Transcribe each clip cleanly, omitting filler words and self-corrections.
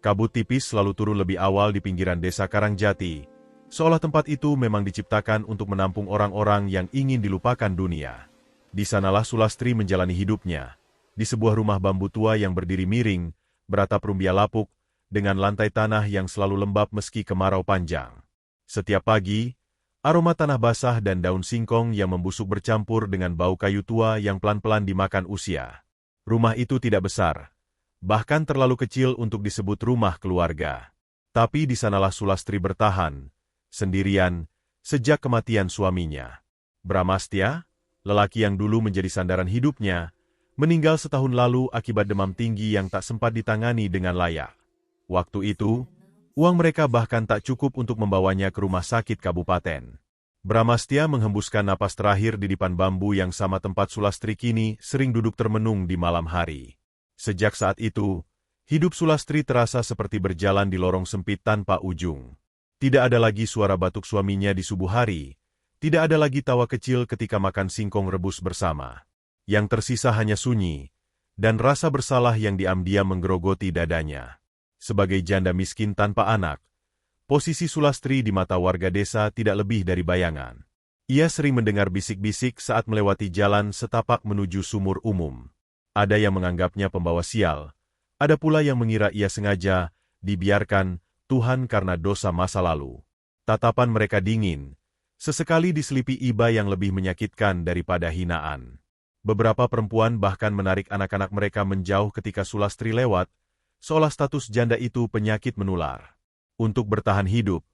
Kabut tipis selalu turun lebih awal di pinggiran desa Karangjati, seolah tempat itu memang diciptakan untuk menampung orang-orang yang ingin dilupakan dunia. Di sanalah Sulastri menjalani hidupnya, di sebuah rumah bambu tua yang berdiri miring, beratap rumbia lapuk, dengan lantai tanah yang selalu lembab meski kemarau panjang. Setiap pagi, aroma tanah basah dan daun singkong yang membusuk bercampur dengan bau kayu tua yang pelan-pelan dimakan usia. Rumah itu tidak besar, bahkan terlalu kecil untuk disebut rumah keluarga. Tapi di sanalah Sulastri bertahan, sendirian, sejak kematian suaminya. Bramastya, lelaki yang dulu menjadi sandaran hidupnya, meninggal setahun lalu akibat demam tinggi yang tak sempat ditangani dengan layak. Waktu itu, uang mereka bahkan tak cukup untuk membawanya ke rumah sakit kabupaten. Bramastya menghembuskan napas terakhir di dipan bambu yang sama tempat Sulastri kini sering duduk termenung di malam hari. Sejak saat itu, hidup Sulastri terasa seperti berjalan di lorong sempit tanpa ujung. Tidak ada lagi suara batuk suaminya di subuh hari, tidak ada lagi tawa kecil ketika makan singkong rebus bersama. Yang tersisa hanya sunyi, dan rasa bersalah yang diam-diam menggerogoti dadanya. Sebagai janda miskin tanpa anak, posisi Sulastri di mata warga desa tidak lebih dari bayangan. Ia sering mendengar bisik-bisik saat melewati jalan setapak menuju sumur umum. Ada yang menganggapnya pembawa sial, ada pula yang mengira ia sengaja dibiarkan Tuhan karena dosa masa lalu. Tatapan mereka dingin, sesekali diselipi iba yang lebih menyakitkan daripada hinaan. Beberapa perempuan bahkan menarik anak-anak mereka menjauh ketika Sulastri lewat, seolah status janda itu penyakit menular. Untuk bertahan hidup,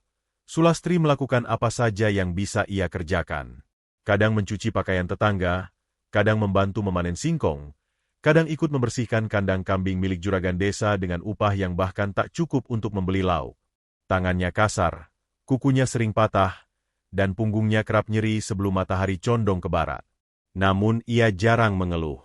Sulastri melakukan apa saja yang bisa ia kerjakan. Kadang mencuci pakaian tetangga, kadang membantu memanen singkong, kadang ikut membersihkan kandang kambing milik juragan desa dengan upah yang bahkan tak cukup untuk membeli lauk. Tangannya kasar, kukunya sering patah, dan punggungnya kerap nyeri sebelum matahari condong ke barat. Namun ia jarang mengeluh.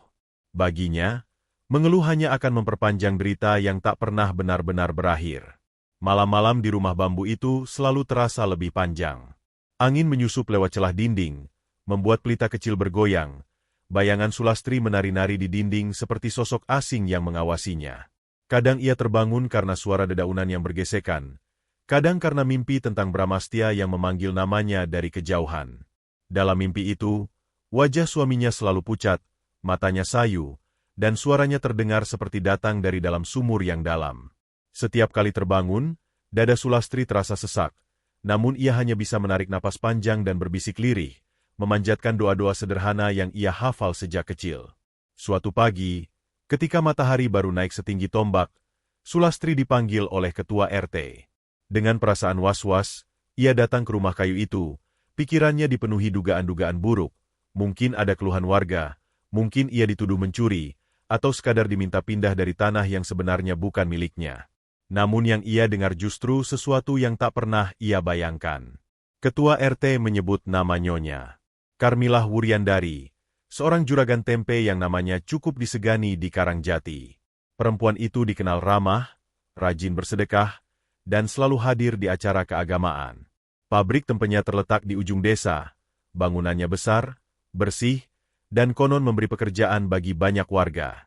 Baginya, mengeluh hanya akan memperpanjang derita yang tak pernah benar-benar berakhir. Malam-malam di rumah bambu itu selalu terasa lebih panjang. Angin menyusup lewat celah dinding, membuat pelita kecil bergoyang. Bayangan Sulastri menari-nari di dinding seperti sosok asing yang mengawasinya. Kadang ia terbangun karena suara dedaunan yang bergesekan, kadang karena mimpi tentang Bramastya yang memanggil namanya dari kejauhan. Dalam mimpi itu, wajah suaminya selalu pucat, matanya sayu, dan suaranya terdengar seperti datang dari dalam sumur yang dalam. Setiap kali terbangun, dada Sulastri terasa sesak, namun ia hanya bisa menarik napas panjang dan berbisik lirih, memanjatkan doa-doa sederhana yang ia hafal sejak kecil. Suatu pagi, ketika matahari baru naik setinggi tombak, Sulastri dipanggil oleh ketua RT. Dengan perasaan was-was, ia datang ke rumah kayu itu, pikirannya dipenuhi dugaan-dugaan buruk, mungkin ada keluhan warga, mungkin ia dituduh mencuri, atau sekadar diminta pindah dari tanah yang sebenarnya bukan miliknya. Namun yang ia dengar justru sesuatu yang tak pernah ia bayangkan. Ketua RT menyebut nama Nyonya Karmilah Wuryandari, seorang juragan tempe yang namanya cukup disegani di Karangjati. Perempuan itu dikenal ramah, rajin bersedekah, dan selalu hadir di acara keagamaan. Pabrik tempenya terletak di ujung desa, bangunannya besar, bersih, dan konon memberi pekerjaan bagi banyak warga.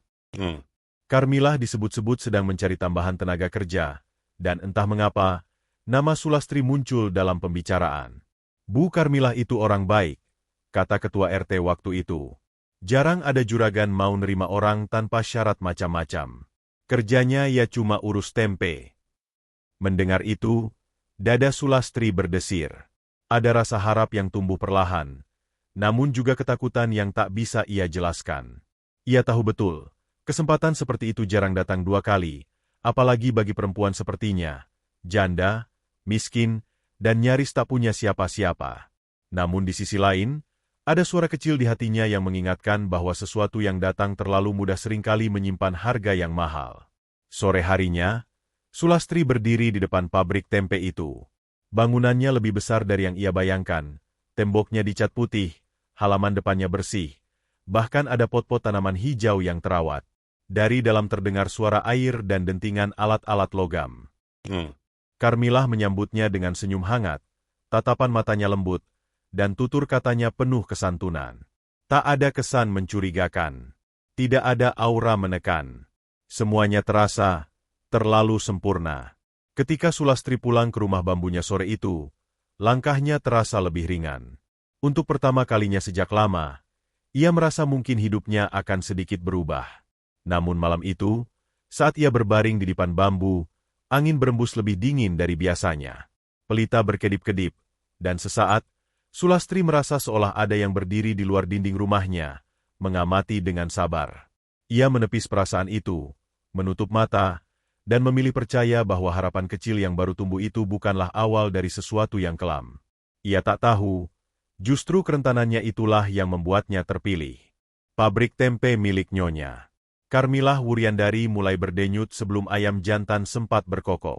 Karmilah disebut-sebut sedang mencari tambahan tenaga kerja, dan entah mengapa, nama Sulastri muncul dalam pembicaraan. Bu Karmilah itu orang baik, kata ketua RT waktu itu. Jarang ada juragan mau nerima orang tanpa syarat macam-macam. Kerjanya ya cuma urus tempe. Mendengar itu, dada Sulastri berdesir. Ada rasa harap yang tumbuh perlahan, namun juga ketakutan yang tak bisa ia jelaskan. Ia tahu betul, kesempatan seperti itu jarang datang dua kali, apalagi bagi perempuan sepertinya, janda, miskin, dan nyaris tak punya siapa-siapa. Namun di sisi lain, ada suara kecil di hatinya yang mengingatkan bahwa sesuatu yang datang terlalu mudah seringkali menyimpan harga yang mahal. Sore harinya, Sulastri berdiri di depan pabrik tempe itu. Bangunannya lebih besar dari yang ia bayangkan, temboknya dicat putih, halaman depannya bersih, bahkan ada pot-pot tanaman hijau yang terawat. Dari dalam terdengar suara air dan dentingan alat-alat logam. Karmilah menyambutnya dengan senyum hangat, tatapan matanya lembut, dan tutur katanya penuh kesantunan. Tak ada kesan mencurigakan. Tidak ada aura menekan. Semuanya terasa, terlalu sempurna. Ketika Sulastri pulang ke rumah bambunya sore itu, langkahnya terasa lebih ringan. Untuk pertama kalinya sejak lama, ia merasa mungkin hidupnya akan sedikit berubah. Namun malam itu, saat ia berbaring di dipan bambu, angin berembus lebih dingin dari biasanya. Pelita berkedip-kedip, dan sesaat, Sulastri merasa seolah ada yang berdiri di luar dinding rumahnya, mengamati dengan sabar. Ia menepis perasaan itu, menutup mata, dan memilih percaya bahwa harapan kecil yang baru tumbuh itu bukanlah awal dari sesuatu yang kelam. Ia tak tahu, justru kerentanannya itulah yang membuatnya terpilih. Pabrik tempe milik Nyonya Karmilah Wuryandari mulai berdenyut sebelum ayam jantan sempat berkokok.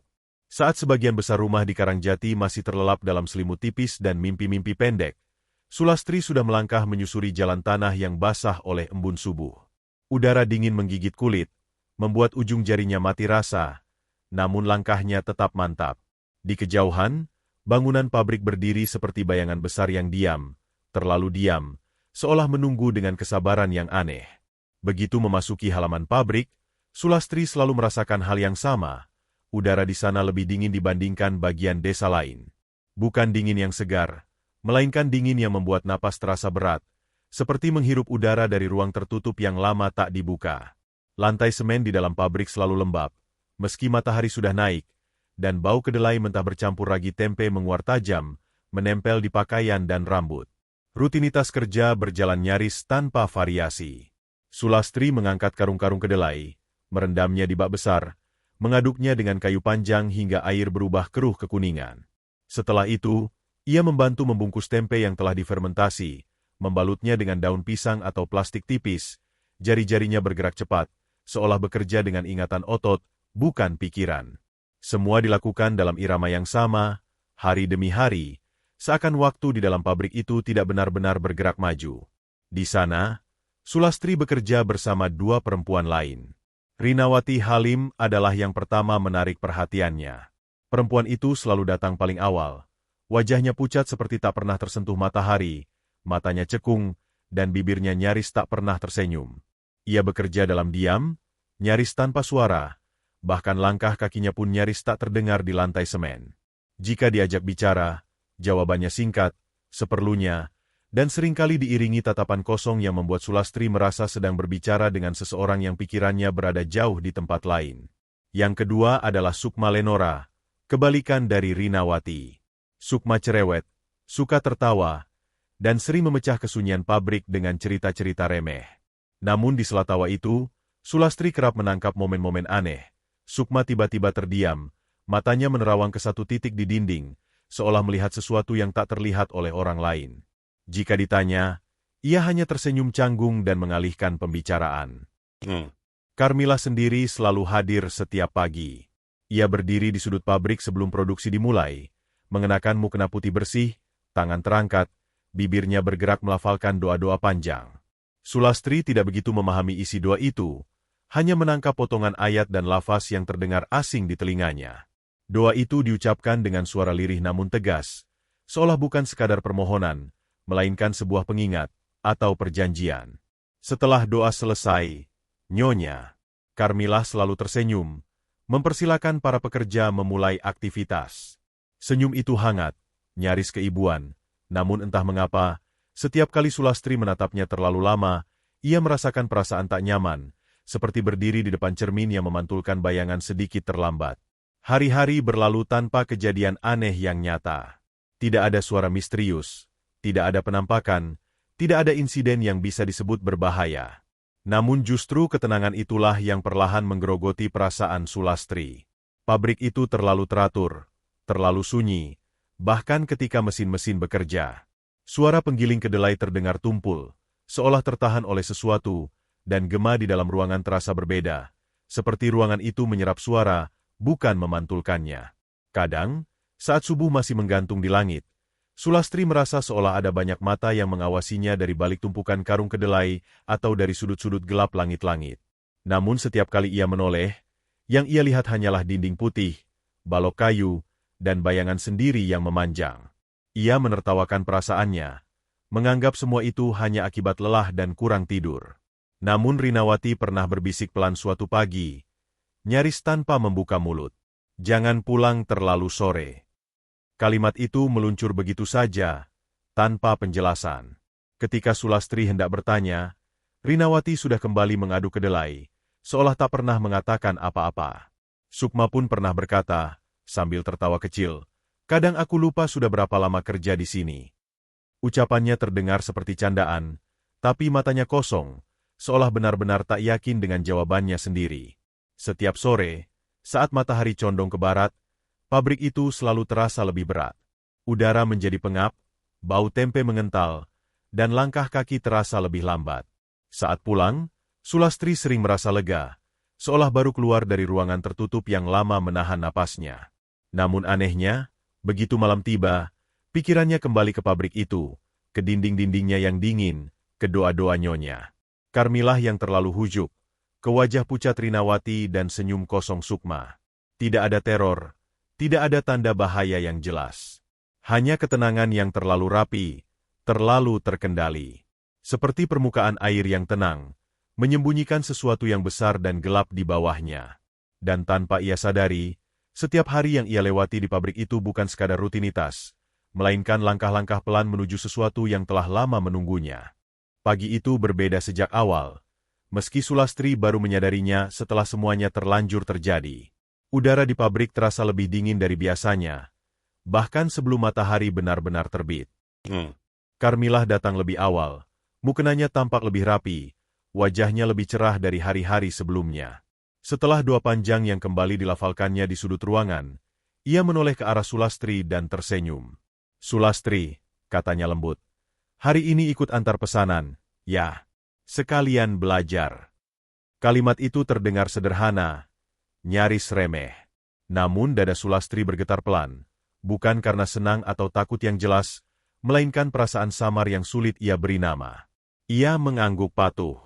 Saat sebagian besar rumah di Karangjati masih terlelap dalam selimut tipis dan mimpi-mimpi pendek, Sulastri sudah melangkah menyusuri jalan tanah yang basah oleh embun subuh. Udara dingin menggigit kulit, membuat ujung jarinya mati rasa, namun langkahnya tetap mantap. Di kejauhan, bangunan pabrik berdiri seperti bayangan besar yang diam, terlalu diam, seolah menunggu dengan kesabaran yang aneh. Begitu memasuki halaman pabrik, Sulastri selalu merasakan hal yang sama. Udara di sana lebih dingin dibandingkan bagian desa lain. Bukan dingin yang segar, melainkan dingin yang membuat napas terasa berat, seperti menghirup udara dari ruang tertutup yang lama tak dibuka. Lantai semen di dalam pabrik selalu lembab, meski matahari sudah naik, dan bau kedelai mentah bercampur ragi tempe menguar tajam, menempel di pakaian dan rambut. Rutinitas kerja berjalan nyaris tanpa variasi. Sulastri mengangkat karung-karung kedelai, merendamnya di bak besar, mengaduknya dengan kayu panjang hingga air berubah keruh kekuningan. Setelah itu, ia membantu membungkus tempe yang telah difermentasi, membalutnya dengan daun pisang atau plastik tipis, jari-jarinya bergerak cepat, seolah bekerja dengan ingatan otot, bukan pikiran. Semua dilakukan dalam irama yang sama, hari demi hari, seakan waktu di dalam pabrik itu tidak benar-benar bergerak maju. Di sana, Sulastri bekerja bersama dua perempuan lain. Rinawati Halim adalah yang pertama menarik perhatiannya. Perempuan itu selalu datang paling awal. Wajahnya pucat seperti tak pernah tersentuh matahari, matanya cekung, dan bibirnya nyaris tak pernah tersenyum. Ia bekerja dalam diam, nyaris tanpa suara, bahkan langkah kakinya pun nyaris tak terdengar di lantai semen. Jika diajak bicara, jawabannya singkat, seperlunya, dan seringkali diiringi tatapan kosong yang membuat Sulastri merasa sedang berbicara dengan seseorang yang pikirannya berada jauh di tempat lain. Yang kedua adalah Sukma Lenora, kebalikan dari Rinawati. Sukma cerewet, suka tertawa, dan sering memecah kesunyian pabrik dengan cerita-cerita remeh. Namun di sela tawa itu, Sulastri kerap menangkap momen-momen aneh. Sukma tiba-tiba terdiam, matanya menerawang ke satu titik di dinding, seolah melihat sesuatu yang tak terlihat oleh orang lain. Jika ditanya, ia hanya tersenyum canggung dan mengalihkan pembicaraan. Karmilah sendiri selalu hadir setiap pagi. Ia berdiri di sudut pabrik sebelum produksi dimulai, mengenakan mukena putih bersih, tangan terangkat, bibirnya bergerak melafalkan doa-doa panjang. Sulastri tidak begitu memahami isi doa itu, hanya menangkap potongan ayat dan lafaz yang terdengar asing di telinganya. Doa itu diucapkan dengan suara lirih namun tegas, seolah bukan sekadar permohonan, melainkan sebuah pengingat atau perjanjian. Setelah doa selesai, Nyonya Karmilah selalu tersenyum, mempersilakan para pekerja memulai aktivitas. Senyum itu hangat, nyaris keibuan, namun entah mengapa, setiap kali Sulastri menatapnya terlalu lama, ia merasakan perasaan tak nyaman, seperti berdiri di depan cermin yang memantulkan bayangan sedikit terlambat. Hari-hari berlalu tanpa kejadian aneh yang nyata. Tidak ada suara misterius, tidak ada penampakan, tidak ada insiden yang bisa disebut berbahaya. Namun justru ketenangan itulah yang perlahan menggerogoti perasaan Sulastri. Pabrik itu terlalu teratur, terlalu sunyi, bahkan ketika mesin-mesin bekerja. Suara penggiling kedelai terdengar tumpul, seolah tertahan oleh sesuatu, dan gema di dalam ruangan terasa berbeda, seperti ruangan itu menyerap suara, bukan memantulkannya. Kadang, saat subuh masih menggantung di langit, Sulastri merasa seolah ada banyak mata yang mengawasinya dari balik tumpukan karung kedelai atau dari sudut-sudut gelap langit-langit. Namun setiap kali ia menoleh, yang ia lihat hanyalah dinding putih, balok kayu, dan bayangan sendiri yang memanjang. Ia menertawakan perasaannya, menganggap semua itu hanya akibat lelah dan kurang tidur. Namun Rinawati pernah berbisik pelan suatu pagi, nyaris tanpa membuka mulut. Jangan pulang terlalu sore. Kalimat itu meluncur begitu saja, tanpa penjelasan. Ketika Sulastri hendak bertanya, Rinawati sudah kembali mengadu kedelai, seolah tak pernah mengatakan apa-apa. Sukma pun pernah berkata, sambil tertawa kecil, "Kadang aku lupa sudah berapa lama kerja di sini." Ucapannya terdengar seperti candaan, tapi matanya kosong, seolah benar-benar tak yakin dengan jawabannya sendiri. Setiap sore, saat matahari condong ke barat, pabrik itu selalu terasa lebih berat. Udara menjadi pengap, bau tempe mengental, dan langkah kaki terasa lebih lambat. Saat pulang, Sulastri sering merasa lega, seolah baru keluar dari ruangan tertutup yang lama menahan napasnya. Namun anehnya, begitu malam tiba, pikirannya kembali ke pabrik itu, ke dinding-dindingnya yang dingin, ke doa-doa nyonya Karmilah yang terlalu hujuk, ke wajah pucat Rinawati dan senyum kosong Sukma. Tidak ada teror, tidak ada tanda bahaya yang jelas. Hanya ketenangan yang terlalu rapi, terlalu terkendali. Seperti permukaan air yang tenang, menyembunyikan sesuatu yang besar dan gelap di bawahnya. Dan tanpa ia sadari, setiap hari yang ia lewati di pabrik itu bukan sekadar rutinitas, melainkan langkah-langkah pelan menuju sesuatu yang telah lama menunggunya. Pagi itu berbeda sejak awal, meski Sulastri baru menyadarinya setelah semuanya terlanjur terjadi. Udara di pabrik terasa lebih dingin dari biasanya, bahkan sebelum matahari benar-benar terbit. Karmilah datang lebih awal, mukenanya tampak lebih rapi, wajahnya lebih cerah dari hari-hari sebelumnya. Setelah doa panjang yang kembali dilafalkannya di sudut ruangan, ia menoleh ke arah Sulastri dan tersenyum. "Sulastri," katanya lembut, "hari ini ikut antar pesanan, ya. Sekalian belajar." Kalimat itu terdengar sederhana, nyaris remeh. Namun dada Sulastri bergetar pelan, bukan karena senang atau takut yang jelas, melainkan perasaan samar yang sulit ia beri nama. Ia mengangguk patuh.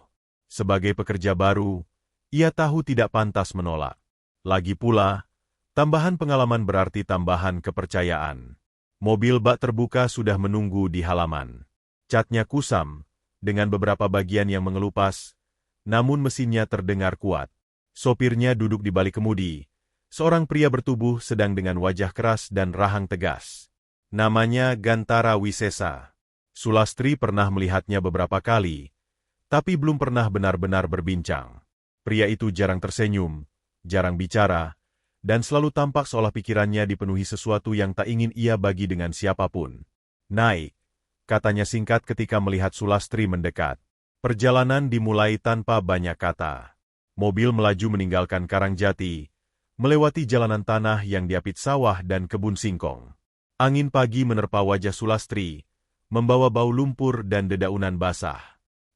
Sebagai pekerja baru, ia tahu tidak pantas menolak. Lagi pula, tambahan pengalaman berarti tambahan kepercayaan. Mobil bak terbuka sudah menunggu di halaman. Catnya kusam, dengan beberapa bagian yang mengelupas, namun mesinnya terdengar kuat. Sopirnya duduk di balik kemudi, seorang pria bertubuh sedang dengan wajah keras dan rahang tegas. Namanya Gantara Wisesa. Sulastri pernah melihatnya beberapa kali, tapi belum pernah benar-benar berbincang. Pria itu jarang tersenyum, jarang bicara, dan selalu tampak seolah pikirannya dipenuhi sesuatu yang tak ingin ia bagi dengan siapapun. "Naik," katanya singkat ketika melihat Sulastri mendekat. Perjalanan dimulai tanpa banyak kata. Mobil melaju meninggalkan Karangjati, melewati jalanan tanah yang diapit sawah dan kebun singkong. Angin pagi menerpa wajah Sulastri, membawa bau lumpur dan dedaunan basah.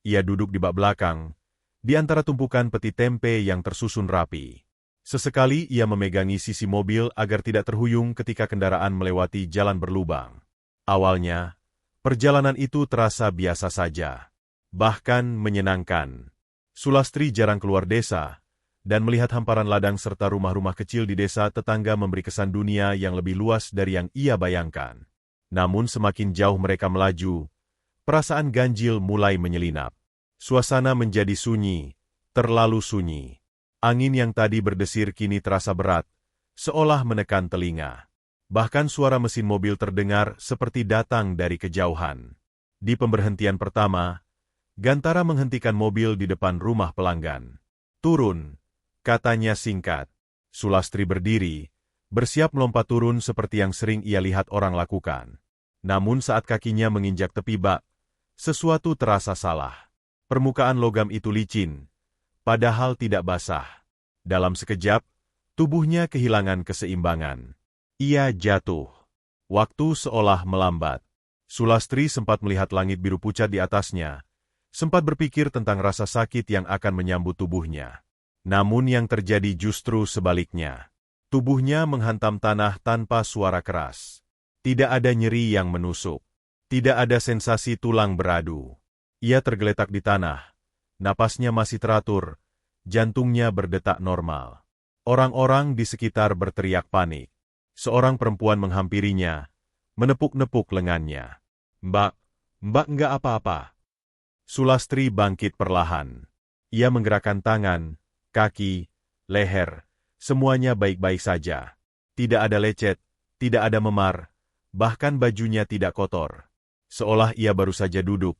Ia duduk di bak belakang, di antara tumpukan peti tempe yang tersusun rapi. Sesekali ia memegangi sisi mobil agar tidak terhuyung ketika kendaraan melewati jalan berlubang. Awalnya, perjalanan itu terasa biasa saja, bahkan menyenangkan. Sulastri jarang keluar desa, dan melihat hamparan ladang serta rumah-rumah kecil di desa tetangga memberi kesan dunia yang lebih luas dari yang ia bayangkan. Namun semakin jauh mereka melaju, perasaan ganjil mulai menyelinap. Suasana menjadi sunyi, terlalu sunyi. Angin yang tadi berdesir kini terasa berat, seolah menekan telinga. Bahkan suara mesin mobil terdengar seperti datang dari kejauhan. Di pemberhentian pertama, Gantara menghentikan mobil di depan rumah pelanggan. "Turun," katanya singkat. Sulastri berdiri, bersiap melompat turun seperti yang sering ia lihat orang lakukan. Namun saat kakinya menginjak tepi bak, sesuatu terasa salah. Permukaan logam itu licin, padahal tidak basah. Dalam sekejap, tubuhnya kehilangan keseimbangan. Ia jatuh. Waktu seolah melambat. Sulastri sempat melihat langit biru pucat di atasnya, sempat berpikir tentang rasa sakit yang akan menyambut tubuhnya. Namun yang terjadi justru sebaliknya. Tubuhnya menghantam tanah tanpa suara keras. Tidak ada nyeri yang menusuk. Tidak ada sensasi tulang beradu. Ia tergeletak di tanah. Napasnya masih teratur. Jantungnya berdetak normal. Orang-orang di sekitar berteriak panik. Seorang perempuan menghampirinya, menepuk-nepuk lengannya. "Mbak, Mbak enggak apa-apa." Sulastri bangkit perlahan. Ia menggerakkan tangan, kaki, leher, Semuanya baik-baik saja. Tidak ada lecet, tidak ada memar, bahkan bajunya tidak kotor. Seolah ia baru saja duduk,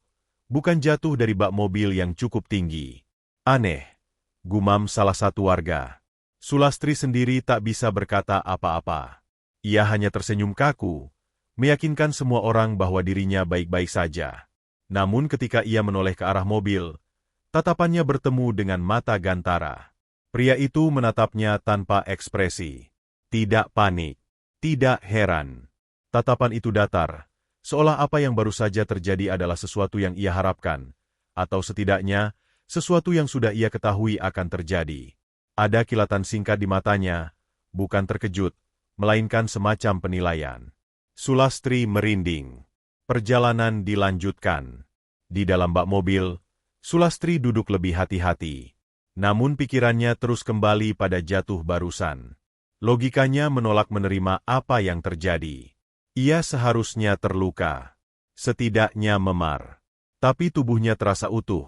bukan jatuh dari bak mobil yang cukup tinggi. Aneh, gumam salah satu warga. Sulastri sendiri tak bisa berkata apa-apa. Ia hanya tersenyum kaku, meyakinkan semua orang bahwa dirinya baik-baik saja. Namun ketika ia menoleh ke arah mobil, tatapannya bertemu dengan mata Gantara. Pria itu menatapnya tanpa ekspresi. Tidak panik, tidak heran. Tatapan itu datar, seolah apa yang baru saja terjadi adalah sesuatu yang ia harapkan, atau setidaknya, sesuatu yang sudah ia ketahui akan terjadi. Ada kilatan singkat di matanya, bukan terkejut, melainkan semacam penilaian. Sulastri merinding. Perjalanan dilanjutkan. Di dalam bak mobil, Sulastri duduk lebih hati-hati. Namun pikirannya terus kembali pada jatuh barusan. Logikanya menolak menerima apa yang terjadi. Ia seharusnya terluka. Setidaknya memar. Tapi tubuhnya terasa utuh.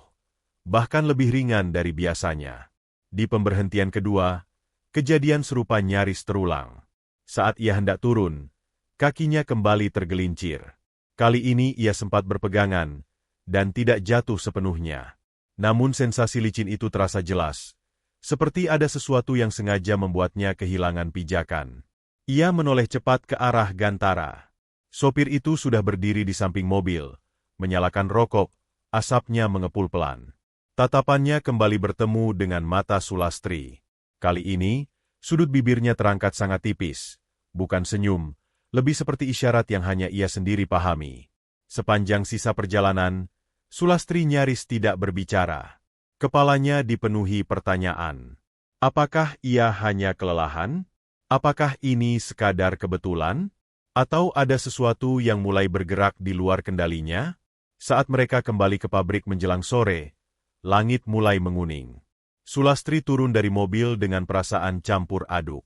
Bahkan lebih ringan dari biasanya. Di pemberhentian kedua, kejadian serupa nyaris terulang. Saat ia hendak turun, kakinya kembali tergelincir. Kali ini ia sempat berpegangan, dan tidak jatuh sepenuhnya. Namun sensasi licin itu terasa jelas, seperti ada sesuatu yang sengaja membuatnya kehilangan pijakan. Ia menoleh cepat ke arah Gantara. Sopir itu sudah berdiri di samping mobil, menyalakan rokok, asapnya mengepul pelan. Tatapannya kembali bertemu dengan mata Sulastri. Kali ini, sudut bibirnya terangkat sangat tipis, bukan senyum, lebih seperti isyarat yang hanya ia sendiri pahami. Sepanjang sisa perjalanan, Sulastri nyaris tidak berbicara. Kepalanya dipenuhi pertanyaan. Apakah ia hanya kelelahan? Apakah ini sekadar kebetulan? Atau ada sesuatu yang mulai bergerak di luar kendalinya? Saat mereka kembali ke pabrik menjelang sore, langit mulai menguning. Sulastri turun dari mobil dengan perasaan campur aduk.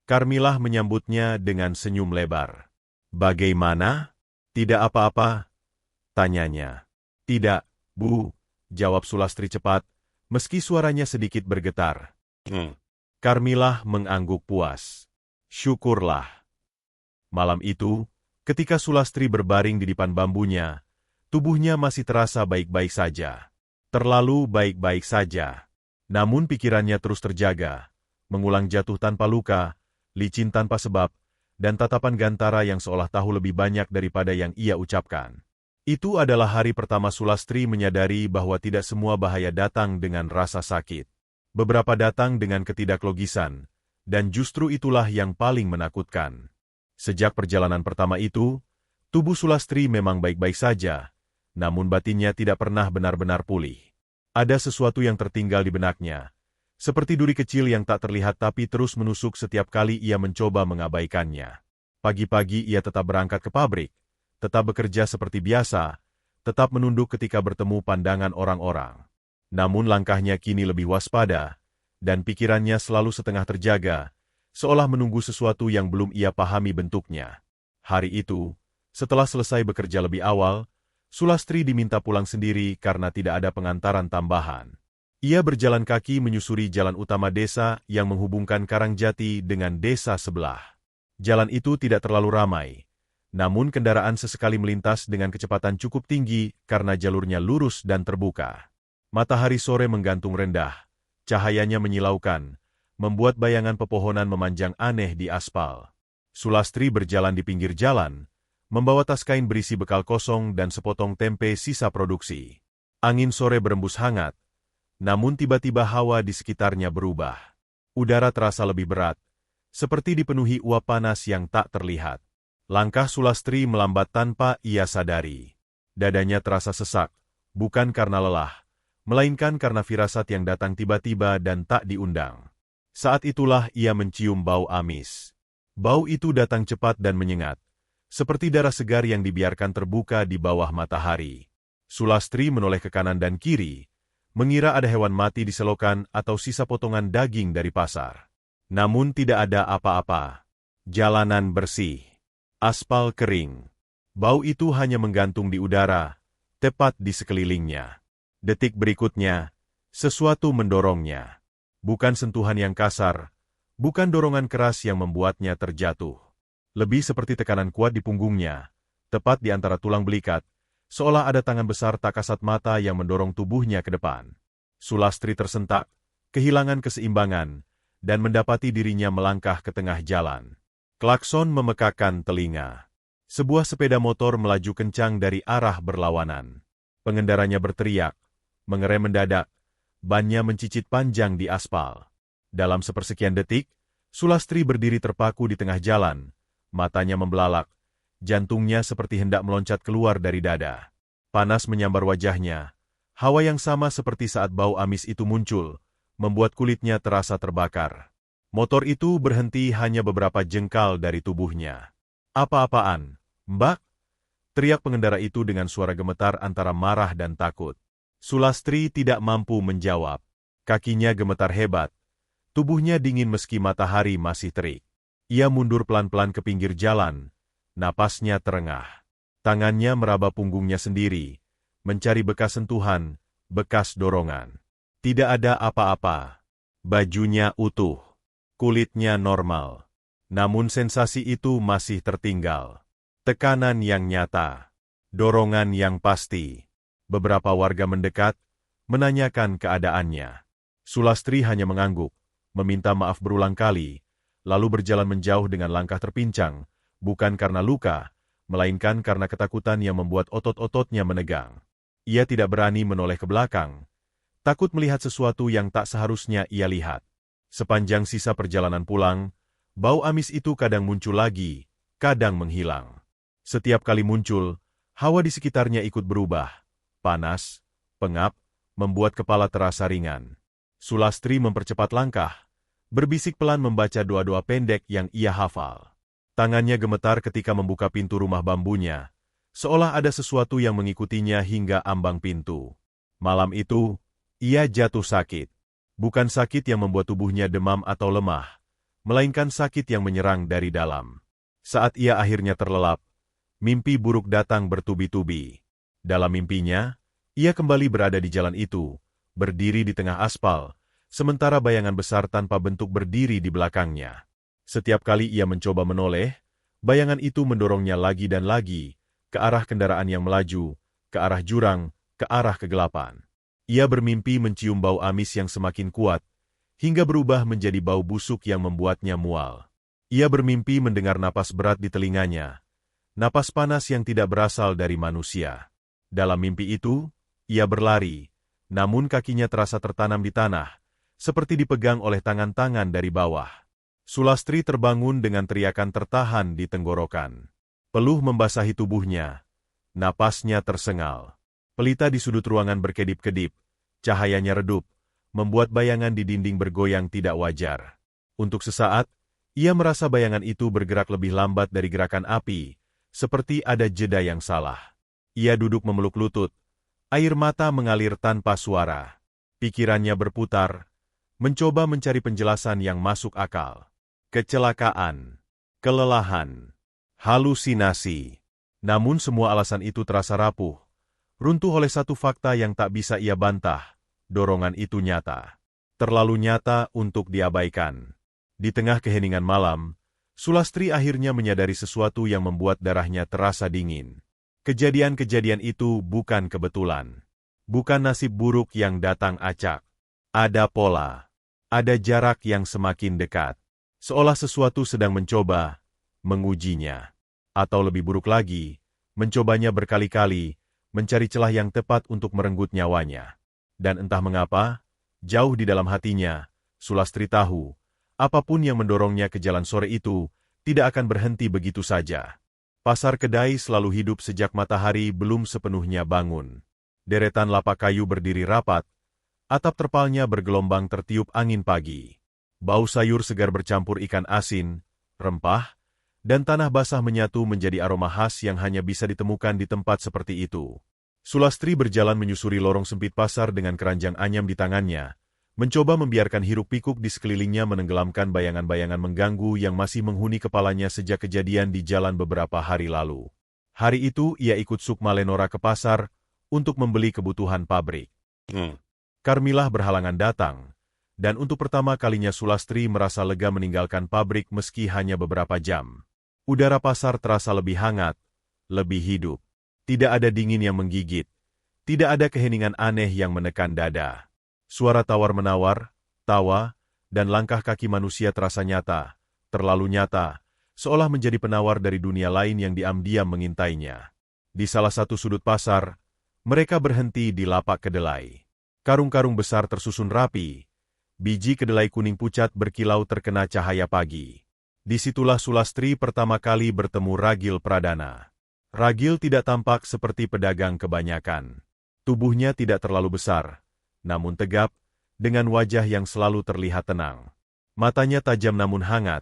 Karmilah menyambutnya dengan senyum lebar. Bagaimana? Tidak apa-apa? Tanyanya. Tidak, Bu, jawab Sulastri cepat, meski suaranya sedikit bergetar. Karmilah mengangguk puas. Syukurlah. Malam itu, ketika Sulastri berbaring di depan bambunya, tubuhnya masih terasa baik-baik saja. Terlalu baik-baik saja. Namun pikirannya terus terjaga, mengulang jatuh tanpa luka, licin tanpa sebab, dan tatapan Gantara yang seolah tahu lebih banyak daripada yang ia ucapkan. Itu adalah hari pertama Sulastri menyadari bahwa tidak semua bahaya datang dengan rasa sakit. Beberapa datang dengan ketidaklogisan, dan justru itulah yang paling menakutkan. Sejak perjalanan pertama itu, tubuh Sulastri memang baik-baik saja, namun batinnya tidak pernah benar-benar pulih. Ada sesuatu yang tertinggal di benaknya, seperti duri kecil yang tak terlihat tapi terus menusuk setiap kali ia mencoba mengabaikannya. Pagi-pagi ia tetap berangkat ke pabrik, tetap bekerja seperti biasa, tetap menunduk ketika bertemu pandangan orang-orang. Namun langkahnya kini lebih waspada, dan pikirannya selalu setengah terjaga, seolah menunggu sesuatu yang belum ia pahami bentuknya. Hari itu, setelah selesai bekerja lebih awal, Sulastri diminta pulang sendiri karena tidak ada pengantaran tambahan. Ia berjalan kaki menyusuri jalan utama desa yang menghubungkan Karangjati dengan desa sebelah. Jalan itu tidak terlalu ramai, namun kendaraan sesekali melintas dengan kecepatan cukup tinggi karena jalurnya lurus dan terbuka. Matahari sore menggantung rendah, cahayanya menyilaukan, membuat bayangan pepohonan memanjang aneh di aspal. Sulastri berjalan di pinggir jalan, membawa tas kain berisi bekal kosong dan sepotong tempe sisa produksi. Angin sore berembus hangat, namun tiba-tiba hawa di sekitarnya berubah. Udara terasa lebih berat, seperti dipenuhi uap panas yang tak terlihat. Langkah Sulastri melambat tanpa ia sadari. Dadanya terasa sesak, bukan karena lelah, melainkan karena firasat yang datang tiba-tiba dan tak diundang. Saat itulah ia mencium bau amis. Bau itu datang cepat dan menyengat, seperti darah segar yang dibiarkan terbuka di bawah matahari. Sulastri menoleh ke kanan dan kiri, mengira ada hewan mati di selokan atau sisa potongan daging dari pasar. Namun tidak ada apa-apa. Jalanan bersih. Aspal kering. Bau itu hanya menggantung di udara, tepat di sekelilingnya. Detik berikutnya, sesuatu mendorongnya. Bukan sentuhan yang kasar, bukan dorongan keras yang membuatnya terjatuh. Lebih seperti tekanan kuat di punggungnya, tepat di antara tulang belikat, seolah ada tangan besar tak kasat mata yang mendorong tubuhnya ke depan. Sulastri tersentak, kehilangan keseimbangan, dan mendapati dirinya melangkah ke tengah jalan. Klakson memekakkan telinga. Sebuah sepeda motor melaju kencang dari arah berlawanan. Pengendaranya berteriak, mengerem mendadak, bannya mencicit panjang di aspal. Dalam sepersekian detik, Sulastri berdiri terpaku di tengah jalan, matanya membelalak, jantungnya seperti hendak meloncat keluar dari dada. Panas menyambar wajahnya, hawa yang sama seperti saat bau amis itu muncul, membuat kulitnya terasa terbakar. Motor itu berhenti hanya beberapa jengkal dari tubuhnya. "Apa-apaan, Mbak?" teriak pengendara itu dengan suara gemetar antara marah dan takut. Sulastri tidak mampu menjawab. Kakinya gemetar hebat. Tubuhnya dingin meski matahari masih terik. Ia mundur pelan-pelan ke pinggir jalan. Napasnya terengah. Tangannya meraba punggungnya sendiri, mencari bekas sentuhan, bekas dorongan. Tidak ada apa-apa. Bajunya utuh. Kulitnya normal. Namun sensasi itu masih tertinggal. Tekanan yang nyata. Dorongan yang pasti. Beberapa warga mendekat, menanyakan keadaannya. Sulastri hanya mengangguk, meminta maaf berulang kali, lalu berjalan menjauh dengan langkah terpincang, bukan karena luka, melainkan karena ketakutan yang membuat otot-ototnya menegang. Ia tidak berani menoleh ke belakang, takut melihat sesuatu yang tak seharusnya ia lihat. Sepanjang sisa perjalanan pulang, bau amis itu kadang muncul lagi, kadang menghilang. Setiap kali muncul, hawa di sekitarnya ikut berubah. Panas, pengap, membuat kepala terasa ringan. Sulastri mempercepat langkah, berbisik pelan membaca doa-doa pendek yang ia hafal. Tangannya gemetar ketika membuka pintu rumah bambunya, seolah ada sesuatu yang mengikutinya hingga ambang pintu. Malam itu, ia jatuh sakit. Bukan sakit yang membuat tubuhnya demam atau lemah, melainkan sakit yang menyerang dari dalam. Saat ia akhirnya terlelap, mimpi buruk datang bertubi-tubi. Dalam mimpinya, ia kembali berada di jalan itu, berdiri di tengah aspal, sementara bayangan besar tanpa bentuk berdiri di belakangnya. Setiap kali ia mencoba menoleh, bayangan itu mendorongnya lagi dan lagi, ke arah kendaraan yang melaju, ke arah jurang, ke arah kegelapan. Ia bermimpi mencium bau amis yang semakin kuat, hingga berubah menjadi bau busuk yang membuatnya mual. Ia bermimpi mendengar napas berat di telinganya, napas panas yang tidak berasal dari manusia. Dalam mimpi itu, ia berlari, namun kakinya terasa tertanam di tanah, seperti dipegang oleh tangan-tangan dari bawah. Sulastri terbangun dengan teriakan tertahan di tenggorokan. Peluh membasahi tubuhnya, napasnya tersengal. Pelita di sudut ruangan berkedip-kedip, cahayanya redup, membuat bayangan di dinding bergoyang tidak wajar. Untuk sesaat, ia merasa bayangan itu bergerak lebih lambat dari gerakan api, seperti ada jeda yang salah. Ia duduk memeluk lutut, air mata mengalir tanpa suara. Pikirannya berputar, mencoba mencari penjelasan yang masuk akal. Kecelakaan, kelelahan, halusinasi. Namun semua alasan itu terasa rapuh, runtuh oleh satu fakta yang tak bisa ia bantah, dorongan itu nyata. Terlalu nyata untuk diabaikan. Di tengah keheningan malam, Sulastri akhirnya menyadari sesuatu yang membuat darahnya terasa dingin. Kejadian-kejadian itu bukan kebetulan. Bukan nasib buruk yang datang acak. Ada pola. Ada jarak yang semakin dekat. Seolah sesuatu sedang mencoba, mengujinya. Atau lebih buruk lagi, mencobanya berkali-kali, mencari celah yang tepat untuk merenggut nyawanya. Dan entah mengapa, jauh di dalam hatinya, Sulastri tahu, apapun yang mendorongnya ke jalan sore itu, tidak akan berhenti begitu saja. Pasar kedai selalu hidup sejak matahari belum sepenuhnya bangun. Deretan lapak kayu berdiri rapat, atap terpalnya bergelombang tertiup angin pagi. Bau sayur segar bercampur ikan asin, rempah, dan tanah basah menyatu menjadi aroma khas yang hanya bisa ditemukan di tempat seperti itu. Sulastri berjalan menyusuri lorong sempit pasar dengan keranjang anyam di tangannya, mencoba membiarkan hiruk-pikuk di sekelilingnya menenggelamkan bayangan-bayangan mengganggu yang masih menghuni kepalanya sejak kejadian di jalan beberapa hari lalu. Hari itu ia ikut Sukma Lenora ke pasar untuk membeli kebutuhan pabrik. Karmilah berhalangan datang, Dan untuk pertama kalinya Sulastri merasa lega meninggalkan pabrik meski hanya beberapa jam. Udara pasar terasa lebih hangat, lebih hidup. Tidak ada dingin yang menggigit. Tidak ada keheningan aneh yang menekan dada. Suara tawar-menawar, tawa, dan langkah kaki manusia terasa nyata, terlalu nyata, seolah menjadi penawar dari dunia lain yang diam-diam mengintainya. Di salah satu sudut pasar, mereka berhenti di lapak kedelai. Karung-karung besar tersusun rapi. Biji kedelai kuning pucat berkilau terkena cahaya pagi. Disitulah Sulastri pertama kali bertemu Ragil Pradana. Ragil tidak tampak seperti pedagang kebanyakan. Tubuhnya tidak terlalu besar, namun tegap, dengan wajah yang selalu terlihat tenang. Matanya tajam namun hangat,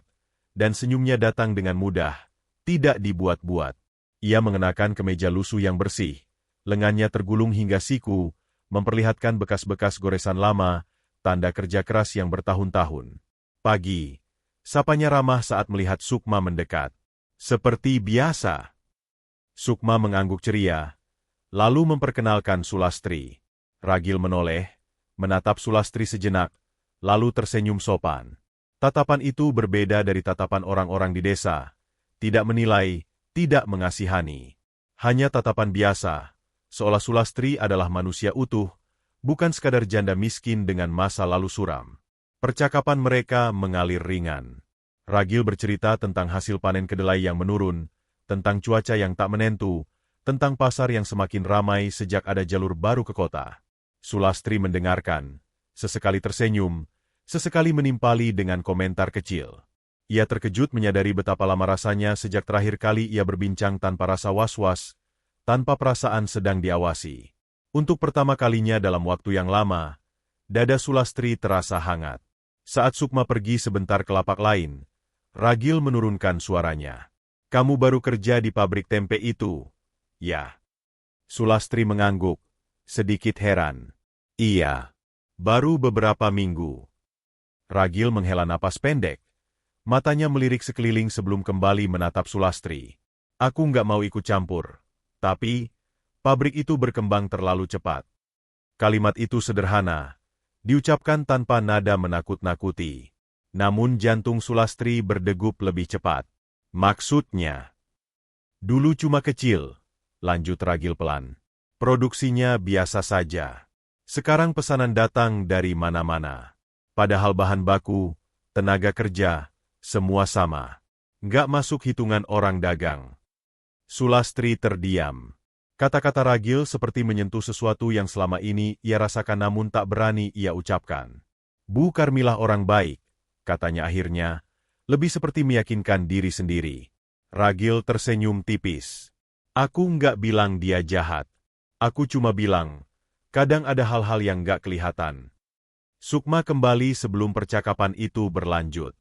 dan senyumnya datang dengan mudah, tidak dibuat-buat. Ia mengenakan kemeja lusuh yang bersih, lengannya tergulung hingga siku, memperlihatkan bekas-bekas goresan lama, tanda kerja keras yang bertahun-tahun. Pagi, sapanya ramah saat melihat Sukma mendekat. Seperti biasa. Sukma mengangguk ceria, lalu memperkenalkan Sulastri. Ragil menoleh, menatap Sulastri sejenak, lalu tersenyum sopan. Tatapan itu berbeda dari tatapan orang-orang di desa. Tidak menilai, tidak mengasihani. Hanya tatapan biasa, seolah Sulastri adalah manusia utuh, bukan sekadar janda miskin dengan masa lalu suram. Percakapan mereka mengalir ringan. Ragil bercerita tentang hasil panen kedelai yang menurun, tentang cuaca yang tak menentu, tentang pasar yang semakin ramai sejak ada jalur baru ke kota. Sulastri mendengarkan, sesekali tersenyum, sesekali menimpali dengan komentar kecil. Ia terkejut menyadari betapa lama rasanya sejak terakhir kali ia berbincang tanpa rasa was-was, tanpa perasaan sedang diawasi. Untuk pertama kalinya dalam waktu yang lama, dada Sulastri terasa hangat. Saat Sukma pergi sebentar ke lapak lain, Ragil menurunkan suaranya. "Kamu baru kerja di pabrik tempe itu?" "Ya." Sulastri mengangguk, sedikit heran. "Iya, baru beberapa minggu." Ragil menghela napas pendek. Matanya melirik sekeliling sebelum kembali menatap Sulastri. "Aku nggak mau ikut campur, tapi pabrik itu berkembang terlalu cepat." Kalimat itu sederhana, diucapkan tanpa nada menakut-nakuti. Namun jantung Sulastri berdegup lebih cepat. "Maksudnya?" "Dulu cuma kecil," lanjut Ragil pelan. "Produksinya biasa saja. Sekarang pesanan datang dari mana-mana. Padahal bahan baku, tenaga kerja, semua sama. Nggak masuk hitungan orang dagang." Sulastri terdiam. Kata-kata Ragil seperti menyentuh sesuatu yang selama ini ia rasakan namun tak berani ia ucapkan. "Bu Karmilah orang baik," katanya akhirnya, lebih seperti meyakinkan diri sendiri. Ragil tersenyum tipis. "Aku nggak bilang dia jahat. Aku cuma bilang, kadang ada hal-hal yang nggak kelihatan." Sukma kembali sebelum percakapan itu berlanjut.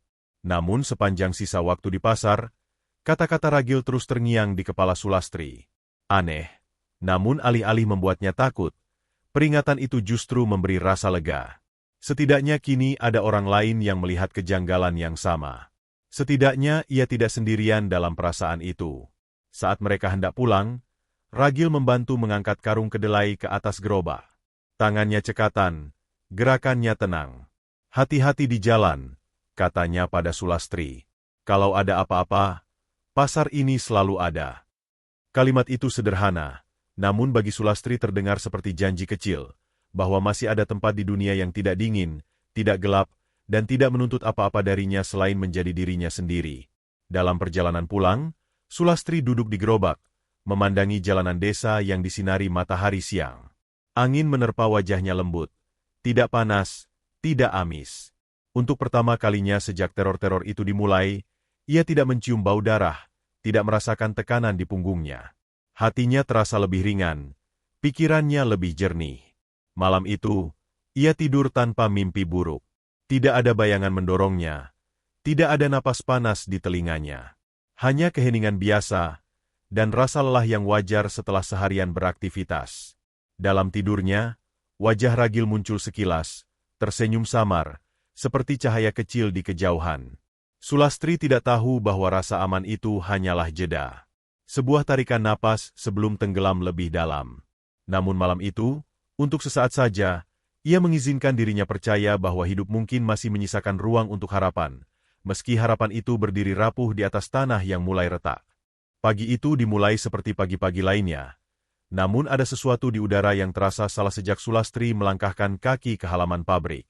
Namun sepanjang sisa waktu di pasar, kata-kata Ragil terus terngiang di kepala Sulastri. Aneh. Namun alih-alih membuatnya takut, peringatan itu justru memberi rasa lega. Setidaknya kini ada orang lain yang melihat kejanggalan yang sama. Setidaknya ia tidak sendirian dalam perasaan itu. Saat mereka hendak pulang, Ragil membantu mengangkat karung kedelai ke atas gerobak. Tangannya cekatan, gerakannya tenang. "Hati-hati di jalan," katanya pada Sulastri. "Kalau ada apa-apa, pasar ini selalu ada." Kalimat itu sederhana. Namun bagi Sulastri terdengar seperti janji kecil, bahwa masih ada tempat di dunia yang tidak dingin, tidak gelap, dan tidak menuntut apa-apa darinya selain menjadi dirinya sendiri. Dalam perjalanan pulang, Sulastri duduk di gerobak, memandangi jalanan desa yang disinari matahari siang. Angin menerpa wajahnya lembut, tidak panas, tidak amis. Untuk pertama kalinya sejak teror-teror itu dimulai, ia tidak mencium bau darah, tidak merasakan tekanan di punggungnya. Hatinya terasa lebih ringan, pikirannya lebih jernih. Malam itu, ia tidur tanpa mimpi buruk. Tidak ada bayangan mendorongnya, tidak ada napas panas di telinganya. Hanya keheningan biasa, dan rasa lelah yang wajar setelah seharian beraktivitas. Dalam tidurnya, wajah Ragil muncul sekilas, tersenyum samar, seperti cahaya kecil di kejauhan. Sulastri tidak tahu bahwa rasa aman itu hanyalah jeda. Sebuah tarikan napas sebelum tenggelam lebih dalam. Namun malam itu, untuk sesaat saja, Ia mengizinkan dirinya percaya bahwa hidup mungkin masih menyisakan ruang untuk harapan, meski harapan itu berdiri rapuh di atas tanah yang mulai retak. Pagi itu dimulai seperti pagi-pagi lainnya. Namun ada sesuatu di udara yang terasa salah sejak Sulastri melangkahkan kaki ke halaman pabrik.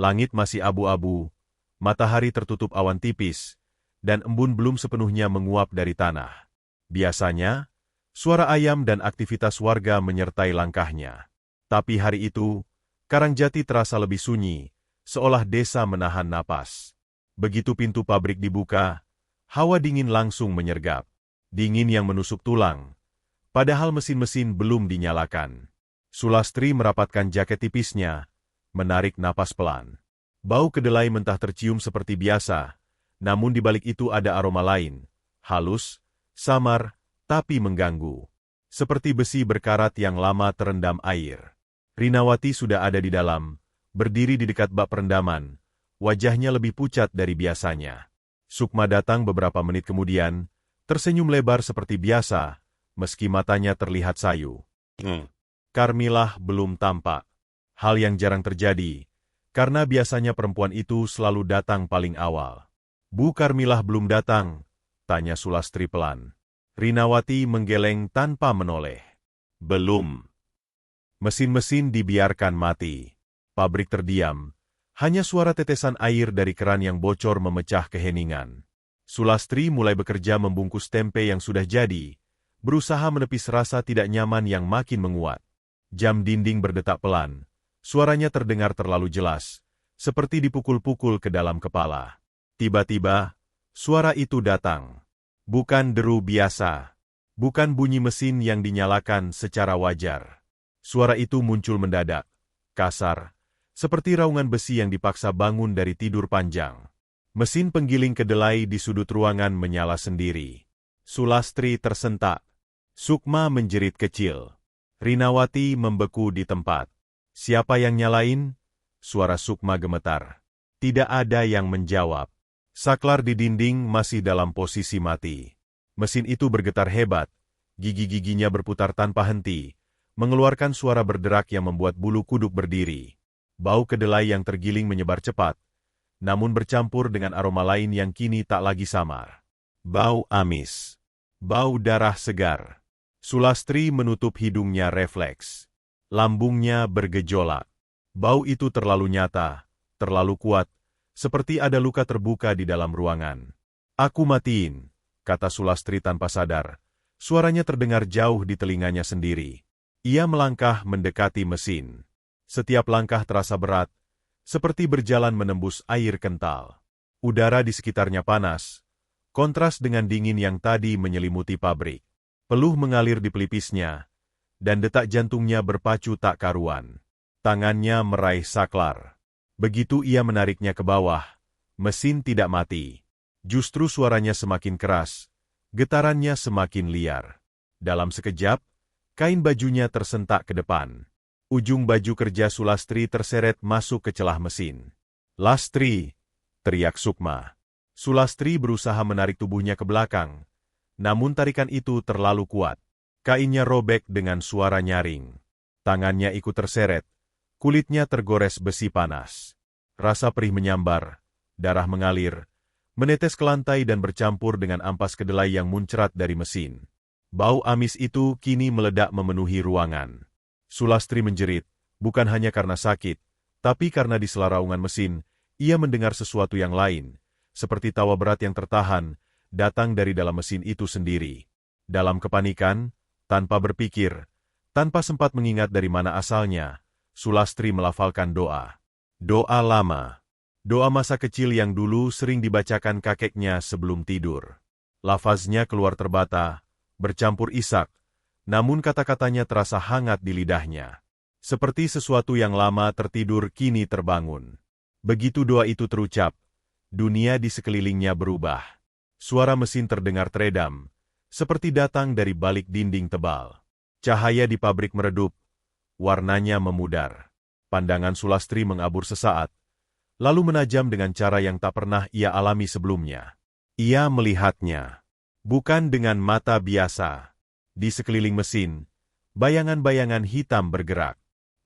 Langit masih abu-abu, matahari tertutup awan tipis, dan embun belum sepenuhnya menguap dari tanah. Biasanya, suara ayam dan aktivitas warga menyertai langkahnya. Tapi hari itu, Karangjati terasa lebih sunyi, seolah desa menahan napas. Begitu pintu pabrik dibuka, hawa dingin langsung menyergap. Dingin yang menusuk tulang, padahal mesin-mesin belum dinyalakan. Sulastri merapatkan jaket tipisnya, menarik napas pelan. Bau kedelai mentah tercium seperti biasa, namun di balik itu ada aroma lain, halus, samar, tapi mengganggu. Seperti besi berkarat yang lama terendam air. Rinawati sudah ada di dalam, berdiri di dekat bak perendaman, wajahnya lebih pucat dari biasanya. Sukma datang beberapa menit kemudian, tersenyum lebar seperti biasa, meski matanya terlihat sayu. Karmilah belum tampak. Hal yang jarang terjadi, karena biasanya perempuan itu selalu datang paling awal. Bu Karmilah belum datang, tanya Sulastri pelan. Rinawati menggeleng tanpa menoleh. Belum. Mesin-mesin dibiarkan mati. Pabrik terdiam. Hanya suara tetesan air dari keran yang bocor memecah keheningan. Sulastri mulai bekerja membungkus tempe yang sudah jadi, berusaha menepis rasa tidak nyaman yang makin menguat. Jam dinding berdetak pelan. Suaranya terdengar terlalu jelas, seperti dipukul-pukul ke dalam kepala. Tiba-tiba, suara itu datang. Bukan deru biasa. Bukan bunyi mesin yang dinyalakan secara wajar. Suara itu muncul mendadak, kasar, seperti raungan besi yang dipaksa bangun dari tidur panjang. Mesin penggiling kedelai di sudut ruangan menyala sendiri. Sulastri tersentak. Sukma menjerit kecil. Rinawati membeku di tempat. Siapa yang nyalain? Suara Sukma gemetar. Tidak ada yang menjawab. Saklar di dinding masih dalam posisi mati. Mesin itu bergetar hebat. Gigi-giginya berputar tanpa henti, mengeluarkan suara berderak yang membuat bulu kuduk berdiri. Bau kedelai yang tergiling menyebar cepat, namun bercampur dengan aroma lain yang kini tak lagi samar. Bau amis. Bau darah segar. Sulastri menutup hidungnya refleks. Lambungnya bergejolak. Bau itu terlalu nyata, terlalu kuat, seperti ada luka terbuka di dalam ruangan. Aku matiin, kata Sulastri tanpa sadar. Suaranya terdengar jauh di telinganya sendiri. Ia melangkah mendekati mesin. Setiap langkah terasa berat, seperti berjalan menembus air kental. Udara di sekitarnya panas, kontras dengan dingin yang tadi menyelimuti pabrik. Peluh mengalir di pelipisnya, dan detak jantungnya berpacu tak karuan. Tangannya meraih saklar. Begitu ia menariknya ke bawah, mesin tidak mati. Justru suaranya semakin keras, getarannya semakin liar. Dalam sekejap, kain bajunya tersentak ke depan. Ujung baju kerja Sulastri terseret masuk ke celah mesin. Lastri, teriak Sukma. Sulastri berusaha menarik tubuhnya ke belakang, namun tarikan itu terlalu kuat. Kainnya robek dengan suara nyaring. Tangannya ikut terseret, kulitnya tergores besi panas. Rasa perih menyambar, darah mengalir, menetes ke lantai dan bercampur dengan ampas kedelai yang muncrat dari mesin. Bau amis itu kini meledak memenuhi ruangan. Sulastri menjerit, bukan hanya karena sakit, tapi karena di sela raungan mesin, ia mendengar sesuatu yang lain, seperti tawa berat yang tertahan, datang dari dalam mesin itu sendiri. Dalam kepanikan, tanpa berpikir, tanpa sempat mengingat dari mana asalnya, Sulastri melafalkan doa. Doa lama. Doa masa kecil yang dulu sering dibacakan kakeknya sebelum tidur. Lafaznya keluar terbata, bercampur isak, namun kata-katanya terasa hangat di lidahnya. Seperti sesuatu yang lama tertidur kini terbangun. Begitu doa itu terucap, dunia di sekelilingnya berubah. Suara mesin terdengar teredam, seperti datang dari balik dinding tebal. Cahaya di pabrik meredup, warnanya memudar. Pandangan Sulastri mengabur sesaat, lalu menajam dengan cara yang tak pernah ia alami sebelumnya. Ia melihatnya, bukan dengan mata biasa. Di sekeliling mesin, bayangan-bayangan hitam bergerak.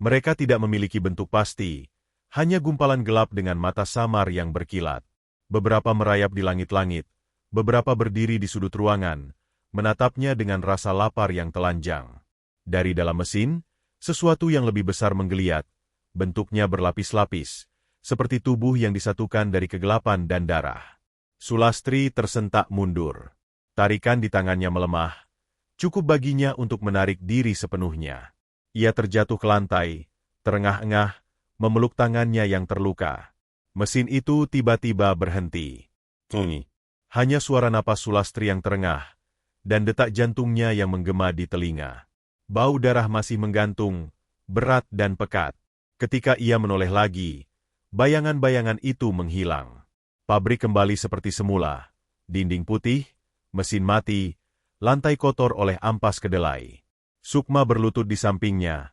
Mereka tidak memiliki bentuk pasti, hanya gumpalan gelap dengan mata samar yang berkilat. Beberapa merayap di langit-langit, beberapa berdiri di sudut ruangan, menatapnya dengan rasa lapar yang telanjang. Dari dalam mesin, sesuatu yang lebih besar menggeliat, bentuknya berlapis-lapis, seperti tubuh yang disatukan dari kegelapan dan darah. Sulastri tersentak mundur. Tarikan di tangannya melemah, cukup baginya untuk menarik diri sepenuhnya. Ia terjatuh ke lantai, terengah-engah, memeluk tangannya yang terluka. Mesin itu tiba-tiba berhenti. Hanya suara napas Sulastri yang terengah, dan detak jantungnya yang menggema di telinga. Bau darah masih menggantung, berat dan pekat. Ketika ia menoleh lagi, bayangan-bayangan itu menghilang. Pabrik kembali seperti semula. Dinding putih, mesin mati, lantai kotor oleh ampas kedelai. Sukma berlutut di sampingnya.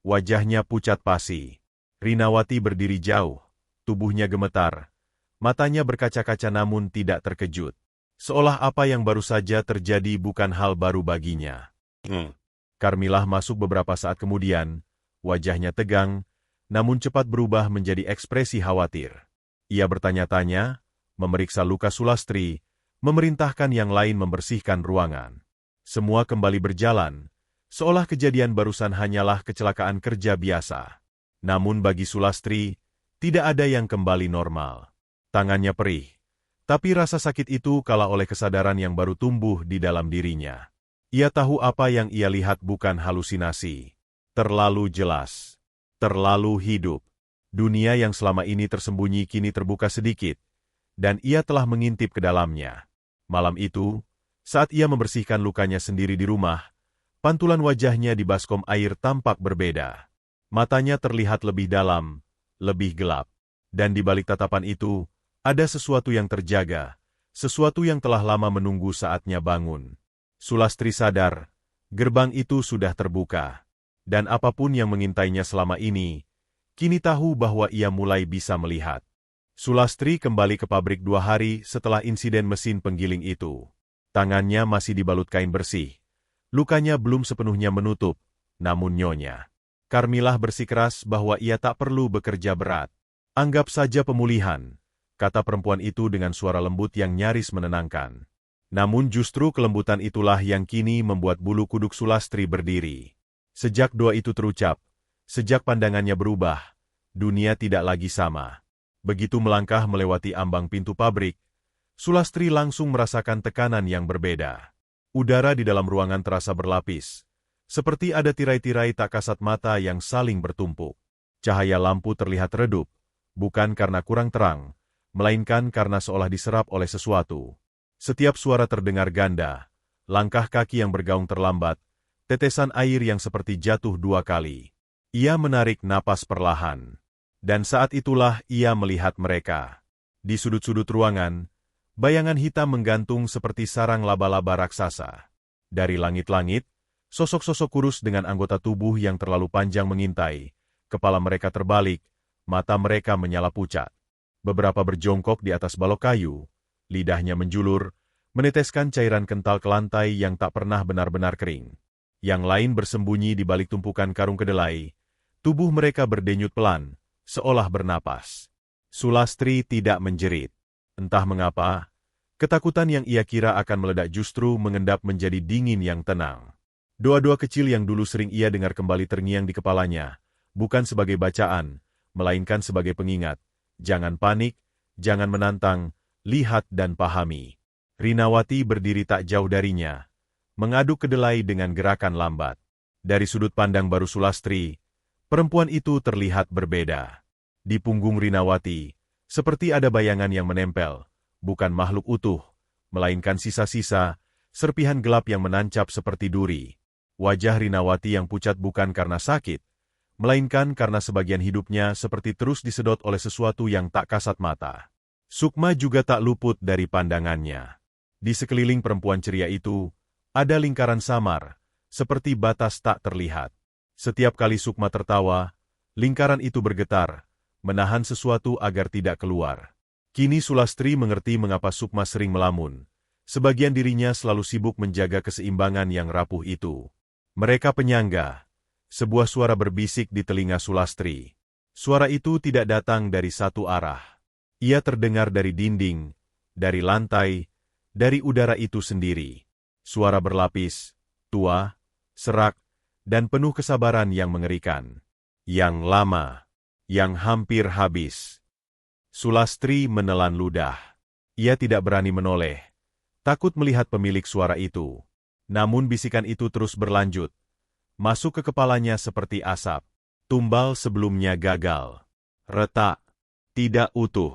Wajahnya pucat pasi. Rinawati berdiri jauh. Tubuhnya gemetar. Matanya berkaca-kaca namun tidak terkejut. Seolah apa yang baru saja terjadi bukan hal baru baginya. Karmilah masuk beberapa saat kemudian. Wajahnya tegang, namun cepat berubah menjadi ekspresi khawatir. Ia bertanya-tanya, memeriksa luka Sulastri, memerintahkan yang lain membersihkan ruangan. Semua kembali berjalan, seolah kejadian barusan hanyalah kecelakaan kerja biasa. Namun bagi Sulastri, tidak ada yang kembali normal. Tangannya perih, tapi rasa sakit itu kalah oleh kesadaran yang baru tumbuh di dalam dirinya. Ia tahu apa yang ia lihat bukan halusinasi. Terlalu jelas. Terlalu hidup. Dunia yang selama ini tersembunyi kini terbuka sedikit, dan ia telah mengintip ke dalamnya. Malam itu, saat ia membersihkan lukanya sendiri di rumah, pantulan wajahnya di baskom air tampak berbeda. Matanya terlihat lebih dalam, lebih gelap. Dan di balik tatapan itu, ada sesuatu yang terjaga, sesuatu yang telah lama menunggu saatnya bangun. Sulastri sadar, gerbang itu sudah terbuka. Dan apapun yang mengintainya selama ini, kini tahu bahwa ia mulai bisa melihat. Sulastri kembali ke pabrik 2 hari setelah insiden mesin penggiling itu. Tangannya masih dibalut kain bersih. Lukanya belum sepenuhnya menutup, namun nyonya Karmilah bersikeras bahwa ia tak perlu bekerja berat. Anggap saja pemulihan, kata perempuan itu dengan suara lembut yang nyaris menenangkan. Namun justru kelembutan itulah yang kini membuat bulu kuduk Sulastri berdiri. Sejak doa itu terucap, sejak pandangannya berubah, dunia tidak lagi sama. Begitu melangkah melewati ambang pintu pabrik, Sulastri langsung merasakan tekanan yang berbeda. Udara di dalam ruangan terasa berlapis, seperti ada tirai-tirai tak kasat mata yang saling bertumpuk. Cahaya lampu terlihat redup, bukan karena kurang terang, melainkan karena seolah diserap oleh sesuatu. Setiap suara terdengar ganda, langkah kaki yang bergaung terlambat, tetesan air yang seperti jatuh 2 kali. Ia menarik napas perlahan. Dan saat itulah ia melihat mereka. Di sudut-sudut ruangan, bayangan hitam menggantung seperti sarang laba-laba raksasa. Dari langit-langit, sosok-sosok kurus dengan anggota tubuh yang terlalu panjang mengintai. Kepala mereka terbalik, mata mereka menyala pucat. Beberapa berjongkok di atas balok kayu, lidahnya menjulur, meneteskan cairan kental ke lantai yang tak pernah benar-benar kering. Yang lain bersembunyi di balik tumpukan karung kedelai. Tubuh mereka berdenyut pelan, seolah bernapas. Sulastri tidak menjerit. Entah mengapa, ketakutan yang ia kira akan meledak justru mengendap menjadi dingin yang tenang. Doa-doa kecil yang dulu sering ia dengar kembali terngiang di kepalanya, bukan sebagai bacaan, melainkan sebagai pengingat. Jangan panik, jangan menantang, lihat dan pahami. Rinawati berdiri tak jauh darinya, mengaduk kedelai dengan gerakan lambat. Dari sudut pandang baru Sulastri, perempuan itu terlihat berbeda. Di punggung Rinawati, seperti ada bayangan yang menempel, bukan makhluk utuh, melainkan sisa-sisa, serpihan gelap yang menancap seperti duri. Wajah Rinawati yang pucat bukan karena sakit, melainkan karena sebagian hidupnya seperti terus disedot oleh sesuatu yang tak kasat mata. Sukma juga tak luput dari pandangannya. Di sekeliling perempuan ceria itu, ada lingkaran samar, seperti batas tak terlihat. Setiap kali Sukma tertawa, lingkaran itu bergetar, menahan sesuatu agar tidak keluar. Kini Sulastri mengerti mengapa Sukma sering melamun. Sebagian dirinya selalu sibuk menjaga keseimbangan yang rapuh itu. Mereka penyangga. Sebuah suara berbisik di telinga Sulastri. Suara itu tidak datang dari satu arah. Ia terdengar dari dinding, dari lantai, dari udara itu sendiri. Suara berlapis, tua, serak, dan penuh kesabaran yang mengerikan. Yang lama, yang hampir habis. Sulastri menelan ludah. Ia tidak berani menoleh, takut melihat pemilik suara itu. Namun bisikan itu terus berlanjut, masuk ke kepalanya seperti asap. Tumbal sebelumnya gagal. Retak, tidak utuh.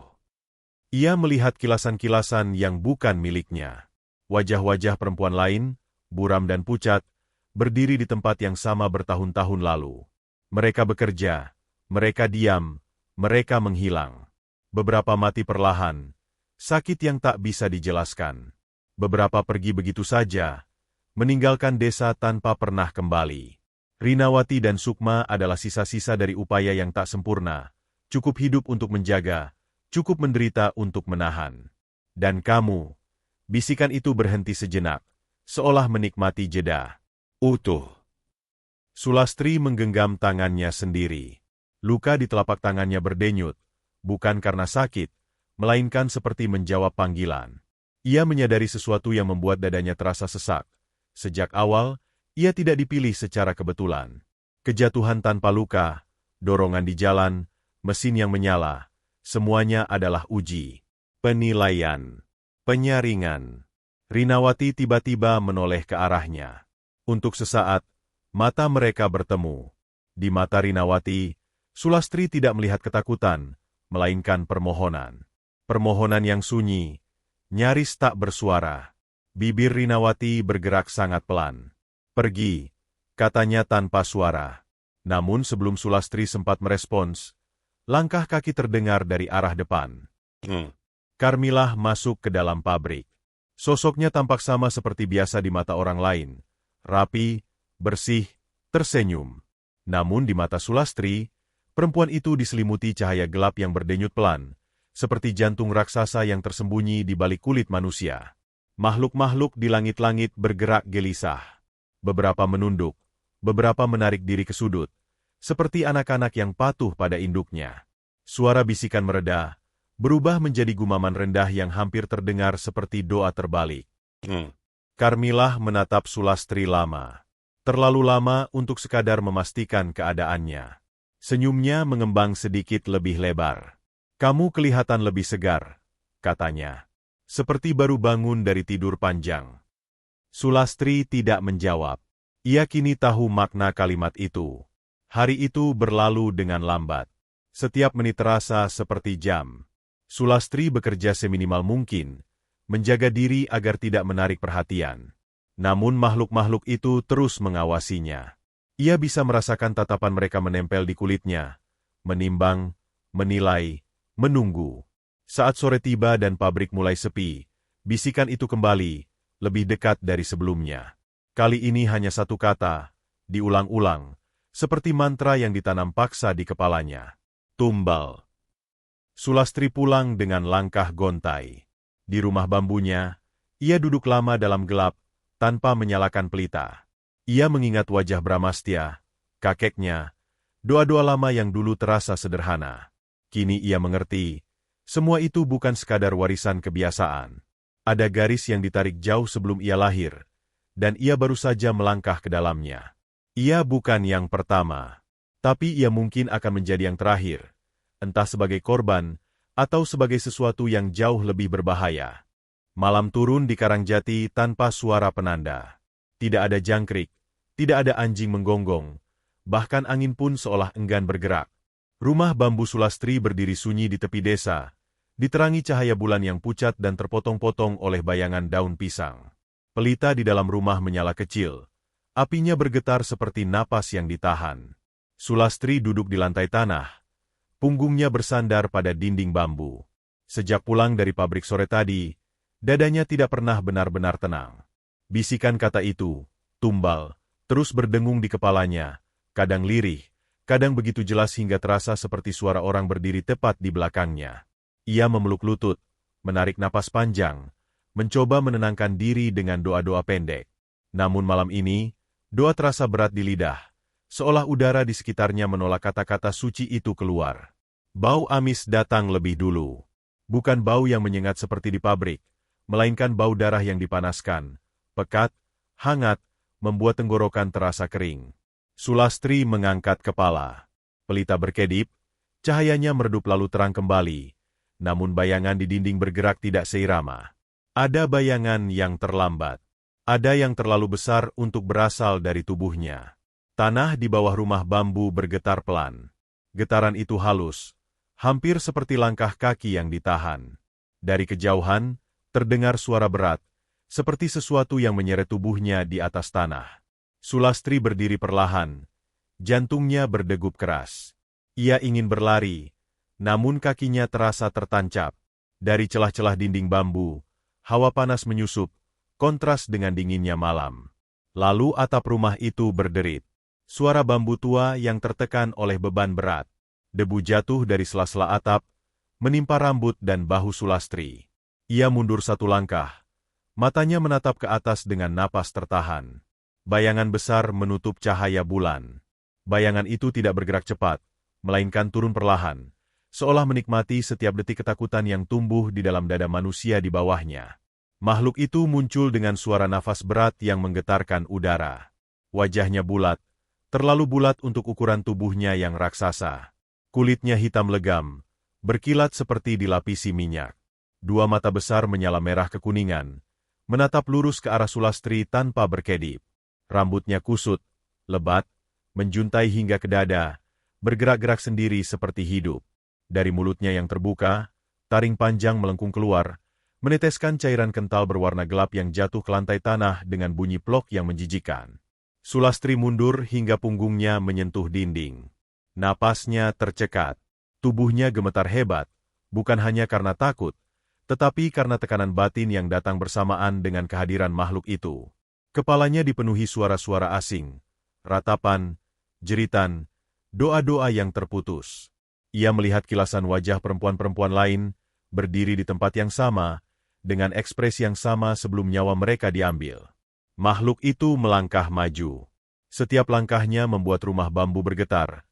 Ia melihat kilasan-kilasan yang bukan miliknya. Wajah-wajah perempuan lain, buram dan pucat, berdiri di tempat yang sama bertahun-tahun lalu. Mereka bekerja, mereka diam, mereka menghilang. Beberapa mati perlahan, sakit yang tak bisa dijelaskan. Beberapa pergi begitu saja, meninggalkan desa tanpa pernah kembali. Rinawati dan Sukma adalah sisa-sisa dari upaya yang tak sempurna, cukup hidup untuk menjaga, cukup menderita untuk menahan. Dan kamu, bisikan itu berhenti sejenak, seolah menikmati jeda. Utuh. Sulastri menggenggam tangannya sendiri. Luka di telapak tangannya berdenyut, bukan karena sakit, melainkan seperti menjawab panggilan. Ia menyadari sesuatu yang membuat dadanya terasa sesak. Sejak awal, ia tidak dipilih secara kebetulan. Kejatuhan tanpa luka, dorongan di jalan, mesin yang menyala, semuanya adalah uji. Penilaian. Penyaringan. Rinawati tiba-tiba menoleh ke arahnya. Untuk sesaat, mata mereka bertemu. Di mata Rinawati, Sulastri tidak melihat ketakutan, melainkan permohonan. Permohonan yang sunyi, nyaris tak bersuara. Bibir Rinawati bergerak sangat pelan. Pergi, katanya tanpa suara. Namun sebelum Sulastri sempat merespons, langkah kaki terdengar dari arah depan. Karmilah masuk ke dalam pabrik. Sosoknya tampak sama seperti biasa di mata orang lain. Rapi, bersih, tersenyum. Namun di mata Sulastri, perempuan itu diselimuti cahaya gelap yang berdenyut pelan, seperti jantung raksasa yang tersembunyi di balik kulit manusia. Makhluk-makhluk di langit-langit bergerak gelisah. Beberapa menunduk, beberapa menarik diri ke sudut, seperti anak-anak yang patuh pada induknya. Suara bisikan mereda, berubah menjadi gumaman rendah yang hampir terdengar seperti doa terbalik. Karmilah menatap Sulastri lama. Terlalu lama untuk sekadar memastikan keadaannya. Senyumnya mengembang sedikit lebih lebar. Kamu kelihatan lebih segar, katanya. Seperti baru bangun dari tidur panjang. Sulastri tidak menjawab. Ia kini tahu makna kalimat itu. Hari itu berlalu dengan lambat. Setiap menit terasa seperti jam. Sulastri bekerja seminimal mungkin, menjaga diri agar tidak menarik perhatian. Namun makhluk-makhluk itu terus mengawasinya. Ia bisa merasakan tatapan mereka menempel di kulitnya, menimbang, menilai, menunggu. Saat sore tiba dan pabrik mulai sepi, bisikan itu kembali, lebih dekat dari sebelumnya. Kali ini hanya satu kata, diulang-ulang, seperti mantra yang ditanam paksa di kepalanya. Tumbal. Sulastri pulang dengan langkah gontai. Di rumah bambunya, ia duduk lama dalam gelap, tanpa menyalakan pelita. Ia mengingat wajah Bramastya, kakeknya, doa-doa lama yang dulu terasa sederhana. Kini ia mengerti, semua itu bukan sekadar warisan kebiasaan. Ada garis yang ditarik jauh sebelum ia lahir, dan ia baru saja melangkah ke dalamnya. Ia bukan yang pertama, tapi ia mungkin akan menjadi yang terakhir, entah sebagai korban, atau sebagai sesuatu yang jauh lebih berbahaya. Malam turun di Karangjati tanpa suara penanda. Tidak ada jangkrik, tidak ada anjing menggonggong, bahkan angin pun seolah enggan bergerak. Rumah bambu Sulastri berdiri sunyi di tepi desa, diterangi cahaya bulan yang pucat dan terpotong-potong oleh bayangan daun pisang. Pelita di dalam rumah menyala kecil, apinya bergetar seperti napas yang ditahan. Sulastri duduk di lantai tanah, punggungnya bersandar pada dinding bambu. Sejak pulang dari pabrik sore tadi, dadanya tidak pernah benar-benar tenang. Bisikan kata itu, tumbal, terus berdengung di kepalanya, kadang lirih, kadang begitu jelas hingga terasa seperti suara orang berdiri tepat di belakangnya. Ia memeluk lutut, menarik napas panjang, mencoba menenangkan diri dengan doa-doa pendek. Namun malam ini, doa terasa berat di lidah, seolah udara di sekitarnya menolak kata-kata suci itu keluar. Bau amis datang lebih dulu. Bukan bau yang menyengat seperti di pabrik, melainkan bau darah yang dipanaskan, pekat, hangat, membuat tenggorokan terasa kering. Sulastri mengangkat kepala. Pelita berkedip, cahayanya meredup lalu terang kembali, namun bayangan di dinding bergerak tidak seirama. Ada bayangan yang terlambat. Ada yang terlalu besar untuk berasal dari tubuhnya. Tanah di bawah rumah bambu bergetar pelan. Getaran itu halus, hampir seperti langkah kaki yang ditahan. Dari kejauhan, terdengar suara berat, seperti sesuatu yang menyeret tubuhnya di atas tanah. Sulastri berdiri perlahan, jantungnya berdegup keras. Ia ingin berlari, namun kakinya terasa tertancap. Dari celah-celah dinding bambu, hawa panas menyusup, kontras dengan dinginnya malam. Lalu atap rumah itu berderit. Suara bambu tua yang tertekan oleh beban berat. Debu jatuh dari sela-sela atap, menimpa rambut dan bahu Sulastri. Ia mundur satu langkah, matanya menatap ke atas dengan napas tertahan. Bayangan besar menutup cahaya bulan. Bayangan itu tidak bergerak cepat, melainkan turun perlahan, seolah menikmati setiap detik ketakutan yang tumbuh di dalam dada manusia di bawahnya. Makhluk itu muncul dengan suara nafas berat yang menggetarkan udara. Wajahnya bulat, terlalu bulat untuk ukuran tubuhnya yang raksasa. Kulitnya hitam legam, berkilat seperti dilapisi minyak. Dua mata besar menyala merah kekuningan, menatap lurus ke arah Sulastri tanpa berkedip. Rambutnya kusut, lebat, menjuntai hingga ke dada, bergerak-gerak sendiri seperti hidup. Dari mulutnya yang terbuka, taring panjang melengkung keluar, meneteskan cairan kental berwarna gelap yang jatuh ke lantai tanah dengan bunyi plok yang menjijikkan. Sulastri mundur hingga punggungnya menyentuh dinding. Napasnya tercekat. Tubuhnya gemetar hebat, bukan hanya karena takut, tetapi karena tekanan batin yang datang bersamaan dengan kehadiran makhluk itu. Kepalanya dipenuhi suara-suara asing, ratapan, jeritan, doa-doa yang terputus. Ia melihat kilasan wajah perempuan-perempuan lain, berdiri di tempat yang sama, dengan ekspresi yang sama sebelum nyawa mereka diambil. Makhluk itu melangkah maju. Setiap langkahnya membuat rumah bambu bergetar.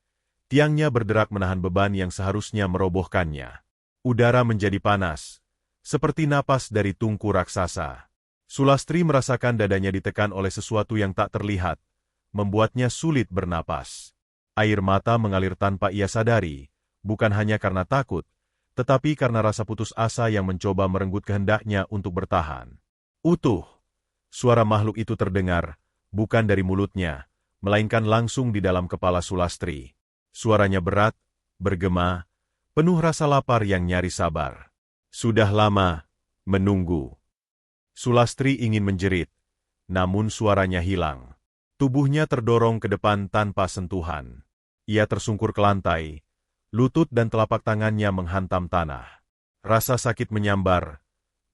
Tiangnya berderak menahan beban yang seharusnya merobohkannya. Udara menjadi panas, seperti napas dari tungku raksasa. Sulastri merasakan dadanya ditekan oleh sesuatu yang tak terlihat, membuatnya sulit bernapas. Air mata mengalir tanpa ia sadari, bukan hanya karena takut, tetapi karena rasa putus asa yang mencoba merenggut kehendaknya untuk bertahan. Utuh! Suara makhluk itu terdengar, bukan dari mulutnya, melainkan langsung di dalam kepala Sulastri. Suaranya berat, bergema, penuh rasa lapar yang nyaris sabar. Sudah lama menunggu. Sulastri ingin menjerit, namun suaranya hilang. Tubuhnya terdorong ke depan tanpa sentuhan. Ia tersungkur ke lantai, lutut dan telapak tangannya menghantam tanah. Rasa sakit menyambar,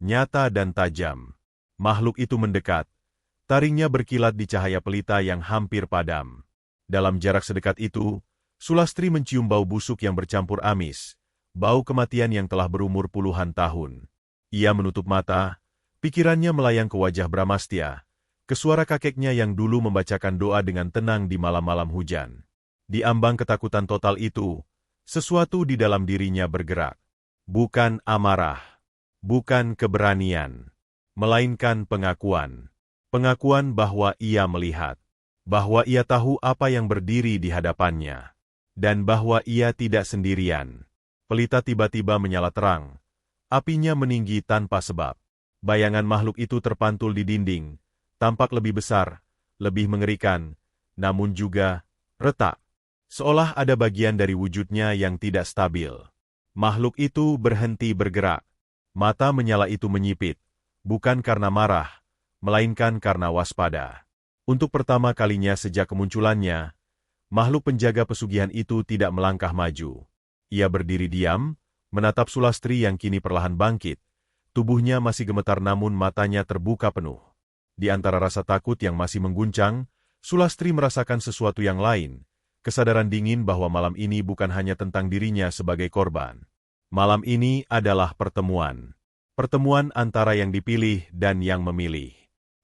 nyata dan tajam. Makhluk itu mendekat, taringnya berkilat di cahaya pelita yang hampir padam. Dalam jarak sedekat itu, Sulastri mencium bau busuk yang bercampur amis, bau kematian yang telah berumur puluhan tahun. Ia menutup mata, pikirannya melayang ke wajah Bramastya, ke suara kakeknya yang dulu membacakan doa dengan tenang di malam-malam hujan. Di ambang ketakutan total itu, sesuatu di dalam dirinya bergerak. Bukan amarah, bukan keberanian, melainkan pengakuan. Pengakuan bahwa ia melihat, bahwa ia tahu apa yang berdiri di hadapannya. Dan bahwa ia tidak sendirian. Pelita tiba-tiba menyala terang. Apinya meninggi tanpa sebab. Bayangan makhluk itu terpantul di dinding, tampak lebih besar, lebih mengerikan, namun juga retak. Seolah ada bagian dari wujudnya yang tidak stabil. Makhluk itu berhenti bergerak. Mata menyala itu menyipit, bukan karena marah, melainkan karena waspada. Untuk pertama kalinya sejak kemunculannya, makhluk penjaga pesugihan itu tidak melangkah maju. Ia berdiri diam, menatap Sulastri yang kini perlahan bangkit. Tubuhnya masih gemetar namun matanya terbuka penuh. Di antara rasa takut yang masih mengguncang, Sulastri merasakan sesuatu yang lain. Kesadaran dingin bahwa malam ini bukan hanya tentang dirinya sebagai korban. Malam ini adalah pertemuan. Pertemuan antara yang dipilih dan yang memilih.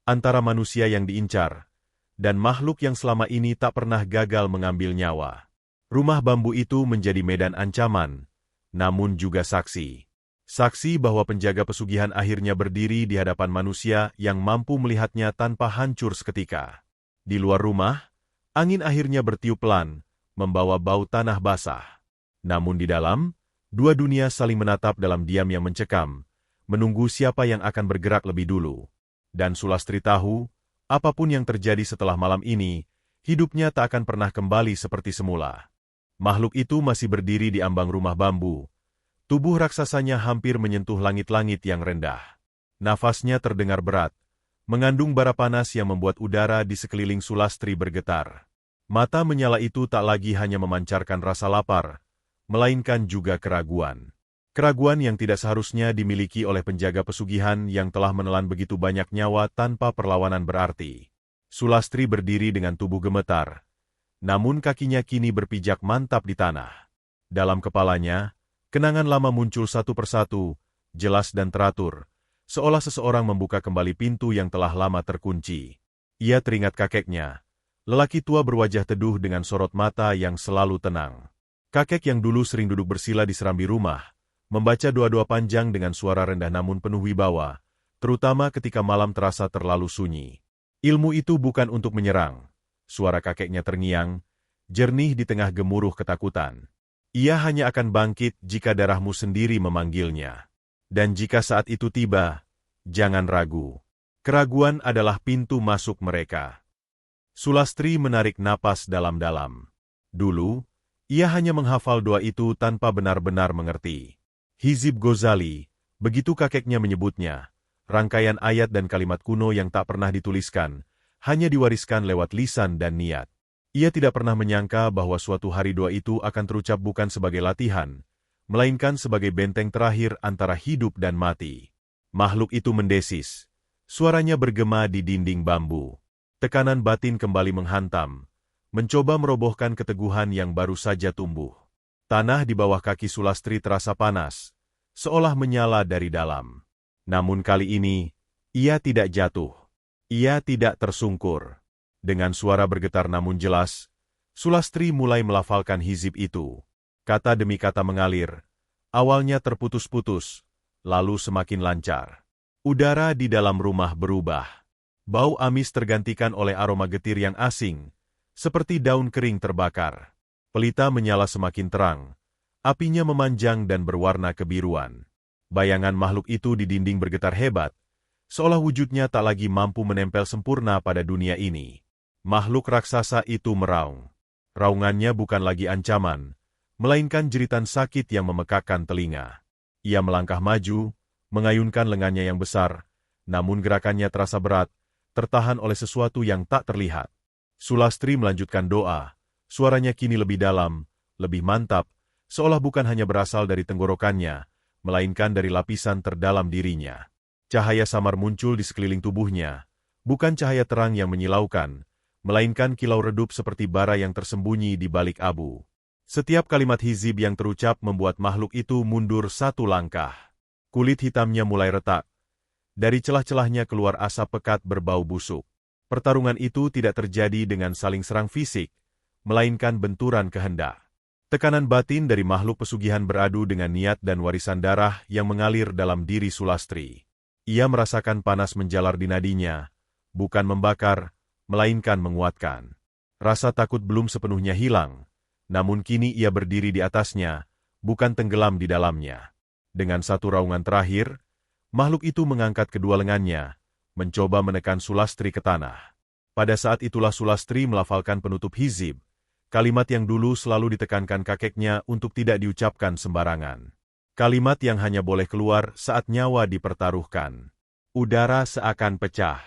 Antara manusia yang diincar, dan makhluk yang selama ini tak pernah gagal mengambil nyawa. Rumah bambu itu menjadi medan ancaman, namun juga saksi. Saksi bahwa penjaga pesugihan akhirnya berdiri di hadapan manusia yang mampu melihatnya tanpa hancur seketika. Di luar rumah, angin akhirnya bertiup pelan, membawa bau tanah basah. Namun di dalam, dua dunia saling menatap dalam diam yang mencekam, menunggu siapa yang akan bergerak lebih dulu. Dan Sulastri tahu, apapun yang terjadi setelah malam ini, hidupnya tak akan pernah kembali seperti semula. Makhluk itu masih berdiri di ambang rumah bambu. Tubuh raksasanya hampir menyentuh langit-langit yang rendah. Nafasnya terdengar berat, mengandung bara panas yang membuat udara di sekeliling Sulastri bergetar. Mata menyala itu tak lagi hanya memancarkan rasa lapar, melainkan juga keraguan. Keraguan yang tidak seharusnya dimiliki oleh penjaga pesugihan yang telah menelan begitu banyak nyawa tanpa perlawanan berarti. Sulastri berdiri dengan tubuh gemetar, namun kakinya kini berpijak mantap di tanah. Dalam kepalanya, kenangan lama muncul satu persatu, jelas dan teratur, seolah seseorang membuka kembali pintu yang telah lama terkunci. Ia teringat kakeknya, lelaki tua berwajah teduh dengan sorot mata yang selalu tenang. Kakek yang dulu sering duduk bersila di serambi rumah, membaca doa-doa panjang dengan suara rendah namun penuh wibawa, terutama ketika malam terasa terlalu sunyi. Ilmu itu bukan untuk menyerang. Suara kakeknya terngiang, jernih di tengah gemuruh ketakutan. Ia hanya akan bangkit jika darahmu sendiri memanggilnya. Dan jika saat itu tiba, jangan ragu. Keraguan adalah pintu masuk mereka. Sulastri menarik napas dalam-dalam. Dulu, ia hanya menghafal doa itu tanpa benar-benar mengerti. Hizib Ghazali, begitu kakeknya menyebutnya, rangkaian ayat dan kalimat kuno yang tak pernah dituliskan, hanya diwariskan lewat lisan dan niat. Ia tidak pernah menyangka bahwa suatu hari doa itu akan terucap bukan sebagai latihan, melainkan sebagai benteng terakhir antara hidup dan mati. Makhluk itu mendesis. Suaranya bergema di dinding bambu. Tekanan batin kembali menghantam, mencoba merobohkan keteguhan yang baru saja tumbuh. Tanah di bawah kaki Sulastri terasa panas, seolah menyala dari dalam. Namun kali ini, ia tidak jatuh. Ia tidak tersungkur. Dengan suara bergetar namun jelas, Sulastri mulai melafalkan hizib itu. Kata demi kata mengalir, awalnya terputus-putus, lalu semakin lancar. Udara di dalam rumah berubah. Bau amis tergantikan oleh aroma getir yang asing, seperti daun kering terbakar. Pelita menyala semakin terang, apinya memanjang dan berwarna kebiruan. Bayangan makhluk itu di dinding bergetar hebat, seolah wujudnya tak lagi mampu menempel sempurna pada dunia ini. Makhluk raksasa itu meraung. Raungannya bukan lagi ancaman, melainkan jeritan sakit yang memekakkan telinga. Ia melangkah maju, mengayunkan lengannya yang besar, namun gerakannya terasa berat, tertahan oleh sesuatu yang tak terlihat. Sulastri melanjutkan doa. Suaranya kini lebih dalam, lebih mantap, seolah bukan hanya berasal dari tenggorokannya, melainkan dari lapisan terdalam dirinya. Cahaya samar muncul di sekeliling tubuhnya, bukan cahaya terang yang menyilaukan, melainkan kilau redup seperti bara yang tersembunyi di balik abu. Setiap kalimat hizib yang terucap membuat makhluk itu mundur satu langkah. Kulit hitamnya mulai retak. Dari celah-celahnya keluar asap pekat berbau busuk. Pertarungan itu tidak terjadi dengan saling serang fisik, melainkan benturan kehendak. Tekanan batin dari makhluk pesugihan beradu dengan niat dan warisan darah yang mengalir dalam diri Sulastri. Ia merasakan panas menjalar di nadinya, bukan membakar, melainkan menguatkan. Rasa takut belum sepenuhnya hilang, namun kini ia berdiri di atasnya, bukan tenggelam di dalamnya. Dengan satu raungan terakhir, makhluk itu mengangkat kedua lengannya, mencoba menekan Sulastri ke tanah. Pada saat itulah Sulastri melafalkan penutup hizib, kalimat yang dulu selalu ditekankan kakeknya untuk tidak diucapkan sembarangan. Kalimat yang hanya boleh keluar saat nyawa dipertaruhkan. Udara seakan pecah.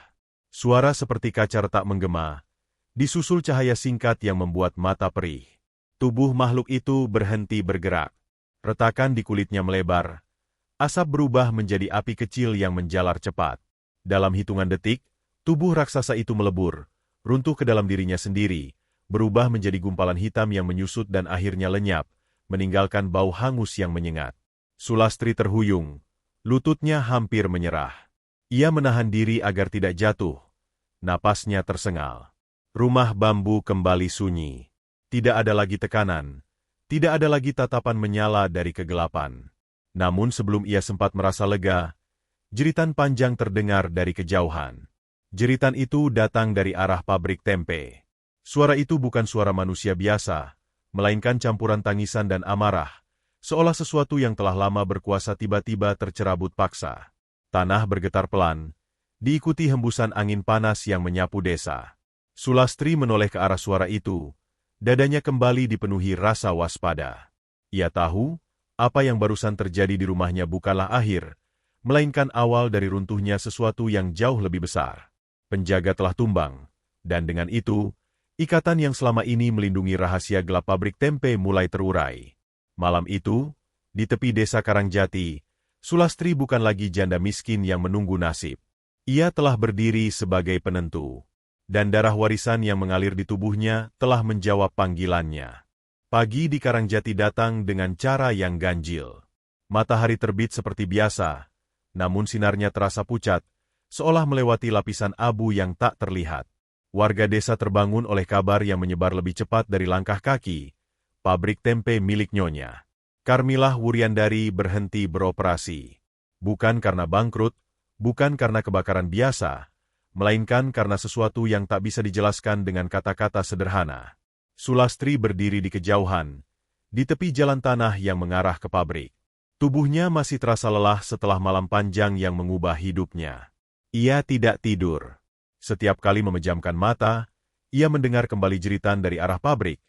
Suara seperti kaca retak menggema, disusul cahaya singkat yang membuat mata perih. Tubuh makhluk itu berhenti bergerak. Retakan di kulitnya melebar. Asap berubah menjadi api kecil yang menjalar cepat. Dalam hitungan detik, tubuh raksasa itu melebur, runtuh ke dalam dirinya sendiri, berubah menjadi gumpalan hitam yang menyusut dan akhirnya lenyap, meninggalkan bau hangus yang menyengat. Sulastri terhuyung, lututnya hampir menyerah. Ia menahan diri agar tidak jatuh. Napasnya tersengal. Rumah bambu kembali sunyi. Tidak ada lagi tekanan. Tidak ada lagi tatapan menyala dari kegelapan. Namun sebelum ia sempat merasa lega, jeritan panjang terdengar dari kejauhan. Jeritan itu datang dari arah pabrik tempe. Suara itu bukan suara manusia biasa, melainkan campuran tangisan dan amarah, seolah sesuatu yang telah lama berkuasa tiba-tiba tercerabut paksa. Tanah bergetar pelan, diikuti hembusan angin panas yang menyapu desa. Sulastri menoleh ke arah suara itu, dadanya kembali dipenuhi rasa waspada. Ia tahu, apa yang barusan terjadi di rumahnya bukanlah akhir, melainkan awal dari runtuhnya sesuatu yang jauh lebih besar. Penjaga telah tumbang, dan dengan itu, ikatan yang selama ini melindungi rahasia gelap pabrik tempe mulai terurai. Malam itu, di tepi desa Karangjati, Sulastri bukan lagi janda miskin yang menunggu nasib. Ia telah berdiri sebagai penentu, dan darah warisan yang mengalir di tubuhnya telah menjawab panggilannya. Pagi di Karangjati datang dengan cara yang ganjil. Matahari terbit seperti biasa, namun sinarnya terasa pucat, seolah melewati lapisan abu yang tak terlihat. Warga desa terbangun oleh kabar yang menyebar lebih cepat dari langkah kaki, pabrik tempe milik Nyonya Karmilah Wuryandari berhenti beroperasi. Bukan karena bangkrut, bukan karena kebakaran biasa, melainkan karena sesuatu yang tak bisa dijelaskan dengan kata-kata sederhana. Sulastri berdiri di kejauhan, di tepi jalan tanah yang mengarah ke pabrik. Tubuhnya masih terasa lelah setelah malam panjang yang mengubah hidupnya. Ia tidak tidur. Setiap kali memejamkan mata, ia mendengar kembali jeritan dari arah pabrik.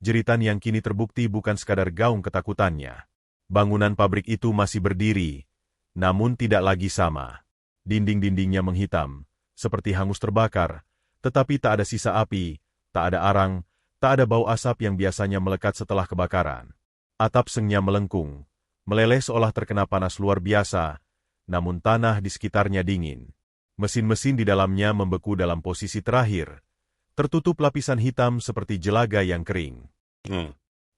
Jeritan yang kini terbukti bukan sekadar gaung ketakutannya. Bangunan pabrik itu masih berdiri, namun tidak lagi sama. Dinding-dindingnya menghitam, seperti hangus terbakar, tetapi tak ada sisa api, tak ada arang, tak ada bau asap yang biasanya melekat setelah kebakaran. Atap sengnya melengkung, meleleh seolah terkena panas luar biasa, namun tanah di sekitarnya dingin. Mesin-mesin di dalamnya membeku dalam posisi terakhir, tertutup lapisan hitam seperti jelaga yang kering.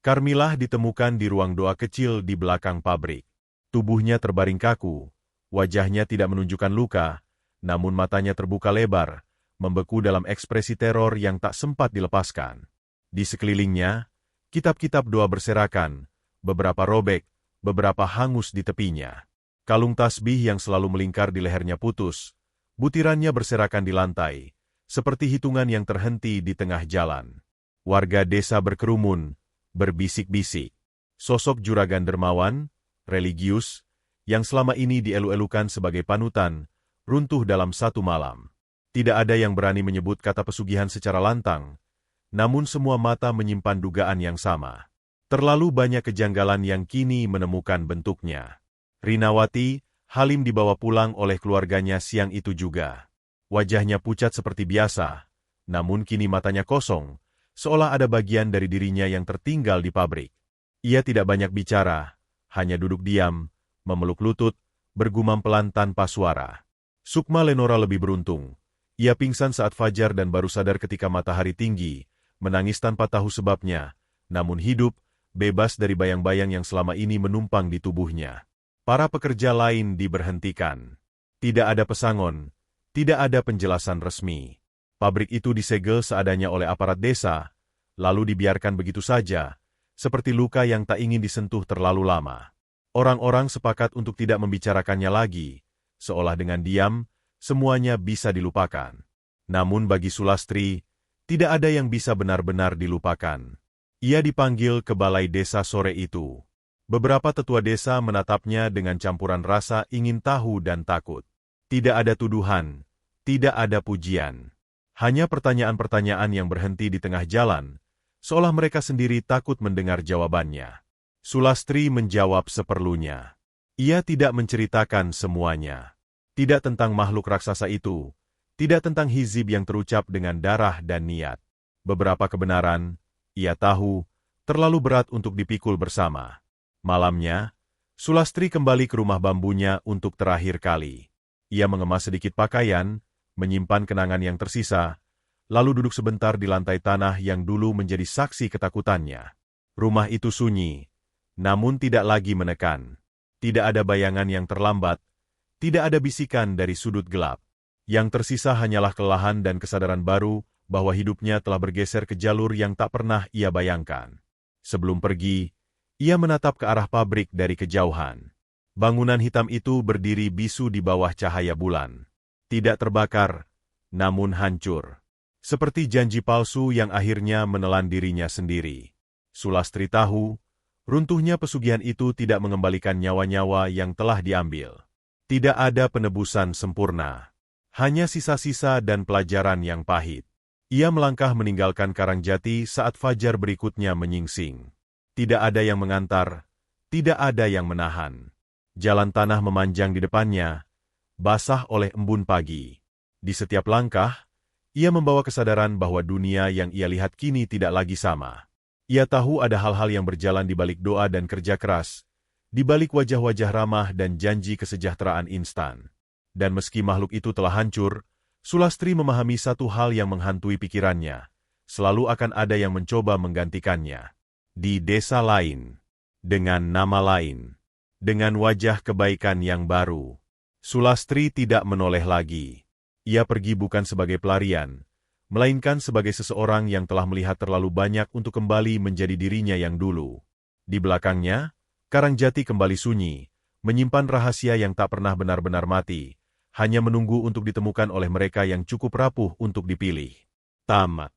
Karmilah ditemukan di ruang doa kecil di belakang pabrik. Tubuhnya terbaring kaku, wajahnya tidak menunjukkan luka, namun matanya terbuka lebar, membeku dalam ekspresi teror yang tak sempat dilepaskan. Di sekelilingnya, kitab-kitab doa berserakan, beberapa robek, beberapa hangus di tepinya. Kalung tasbih yang selalu melingkar di lehernya putus, butirannya berserakan di lantai, seperti hitungan yang terhenti di tengah jalan. Warga desa berkerumun, berbisik-bisik. Sosok juragan dermawan, religius, yang selama ini dielu-elukan sebagai panutan, runtuh dalam satu malam. Tidak ada yang berani menyebut kata pesugihan secara lantang, namun semua mata menyimpan dugaan yang sama. Terlalu banyak kejanggalan yang kini menemukan bentuknya. Rinawati, Halim dibawa pulang oleh keluarganya siang itu juga. Wajahnya pucat seperti biasa, namun kini matanya kosong, seolah ada bagian dari dirinya yang tertinggal di pabrik. Ia tidak banyak bicara, hanya duduk diam, memeluk lutut, bergumam pelan tanpa suara. Sukma Lenora lebih beruntung. Ia pingsan saat fajar dan baru sadar ketika matahari tinggi, menangis tanpa tahu sebabnya, namun hidup, bebas dari bayang-bayang yang selama ini menumpang di tubuhnya. Para pekerja lain diberhentikan. Tidak ada pesangon, tidak ada penjelasan resmi. Pabrik itu disegel seadanya oleh aparat desa, lalu dibiarkan begitu saja, seperti luka yang tak ingin disentuh terlalu lama. Orang-orang sepakat untuk tidak membicarakannya lagi, seolah dengan diam, semuanya bisa dilupakan. Namun bagi Sulastri, tidak ada yang bisa benar-benar dilupakan. Ia dipanggil ke balai desa sore itu. Beberapa tetua desa menatapnya dengan campuran rasa ingin tahu dan takut. Tidak ada tuduhan, tidak ada pujian. Hanya pertanyaan-pertanyaan yang berhenti di tengah jalan, seolah mereka sendiri takut mendengar jawabannya. Sulastri menjawab seperlunya. Ia tidak menceritakan semuanya. Tidak tentang makhluk raksasa itu, tidak tentang hizib yang terucap dengan darah dan niat. Beberapa kebenaran, ia tahu, terlalu berat untuk dipikul bersama. Malamnya, Sulastri kembali ke rumah bambunya untuk terakhir kali. Ia mengemas sedikit pakaian, menyimpan kenangan yang tersisa, lalu duduk sebentar di lantai tanah yang dulu menjadi saksi ketakutannya. Rumah itu sunyi, namun tidak lagi menekan. Tidak ada bayangan yang terlambat, tidak ada bisikan dari sudut gelap. Yang tersisa hanyalah kelelahan dan kesadaran baru bahwa hidupnya telah bergeser ke jalur yang tak pernah ia bayangkan. Sebelum pergi, ia menatap ke arah pabrik dari kejauhan. Bangunan hitam itu berdiri bisu di bawah cahaya bulan. Tidak terbakar, namun hancur. Seperti janji palsu yang akhirnya menelan dirinya sendiri. Sulastri tahu, runtuhnya pesugihan itu tidak mengembalikan nyawa-nyawa yang telah diambil. Tidak ada penebusan sempurna. Hanya sisa-sisa dan pelajaran yang pahit. Ia melangkah meninggalkan Karangjati saat fajar berikutnya menyingsing. Tidak ada yang mengantar, tidak ada yang menahan. Jalan tanah memanjang di depannya, basah oleh embun pagi. Di setiap langkah, ia membawa kesadaran bahwa dunia yang ia lihat kini tidak lagi sama. Ia tahu ada hal-hal yang berjalan di balik doa dan kerja keras, di balik wajah-wajah ramah dan janji kesejahteraan instan. Dan meski makhluk itu telah hancur, Sulastri memahami satu hal yang menghantui pikirannya. Selalu akan ada yang mencoba menggantikannya. Di desa lain, dengan nama lain, dengan wajah kebaikan yang baru. Sulastri tidak menoleh lagi. Ia pergi bukan sebagai pelarian, melainkan sebagai seseorang yang telah melihat terlalu banyak untuk kembali menjadi dirinya yang dulu. Di belakangnya, Karangjati kembali sunyi, menyimpan rahasia yang tak pernah benar-benar mati, hanya menunggu untuk ditemukan oleh mereka yang cukup rapuh untuk dipilih. Tamat.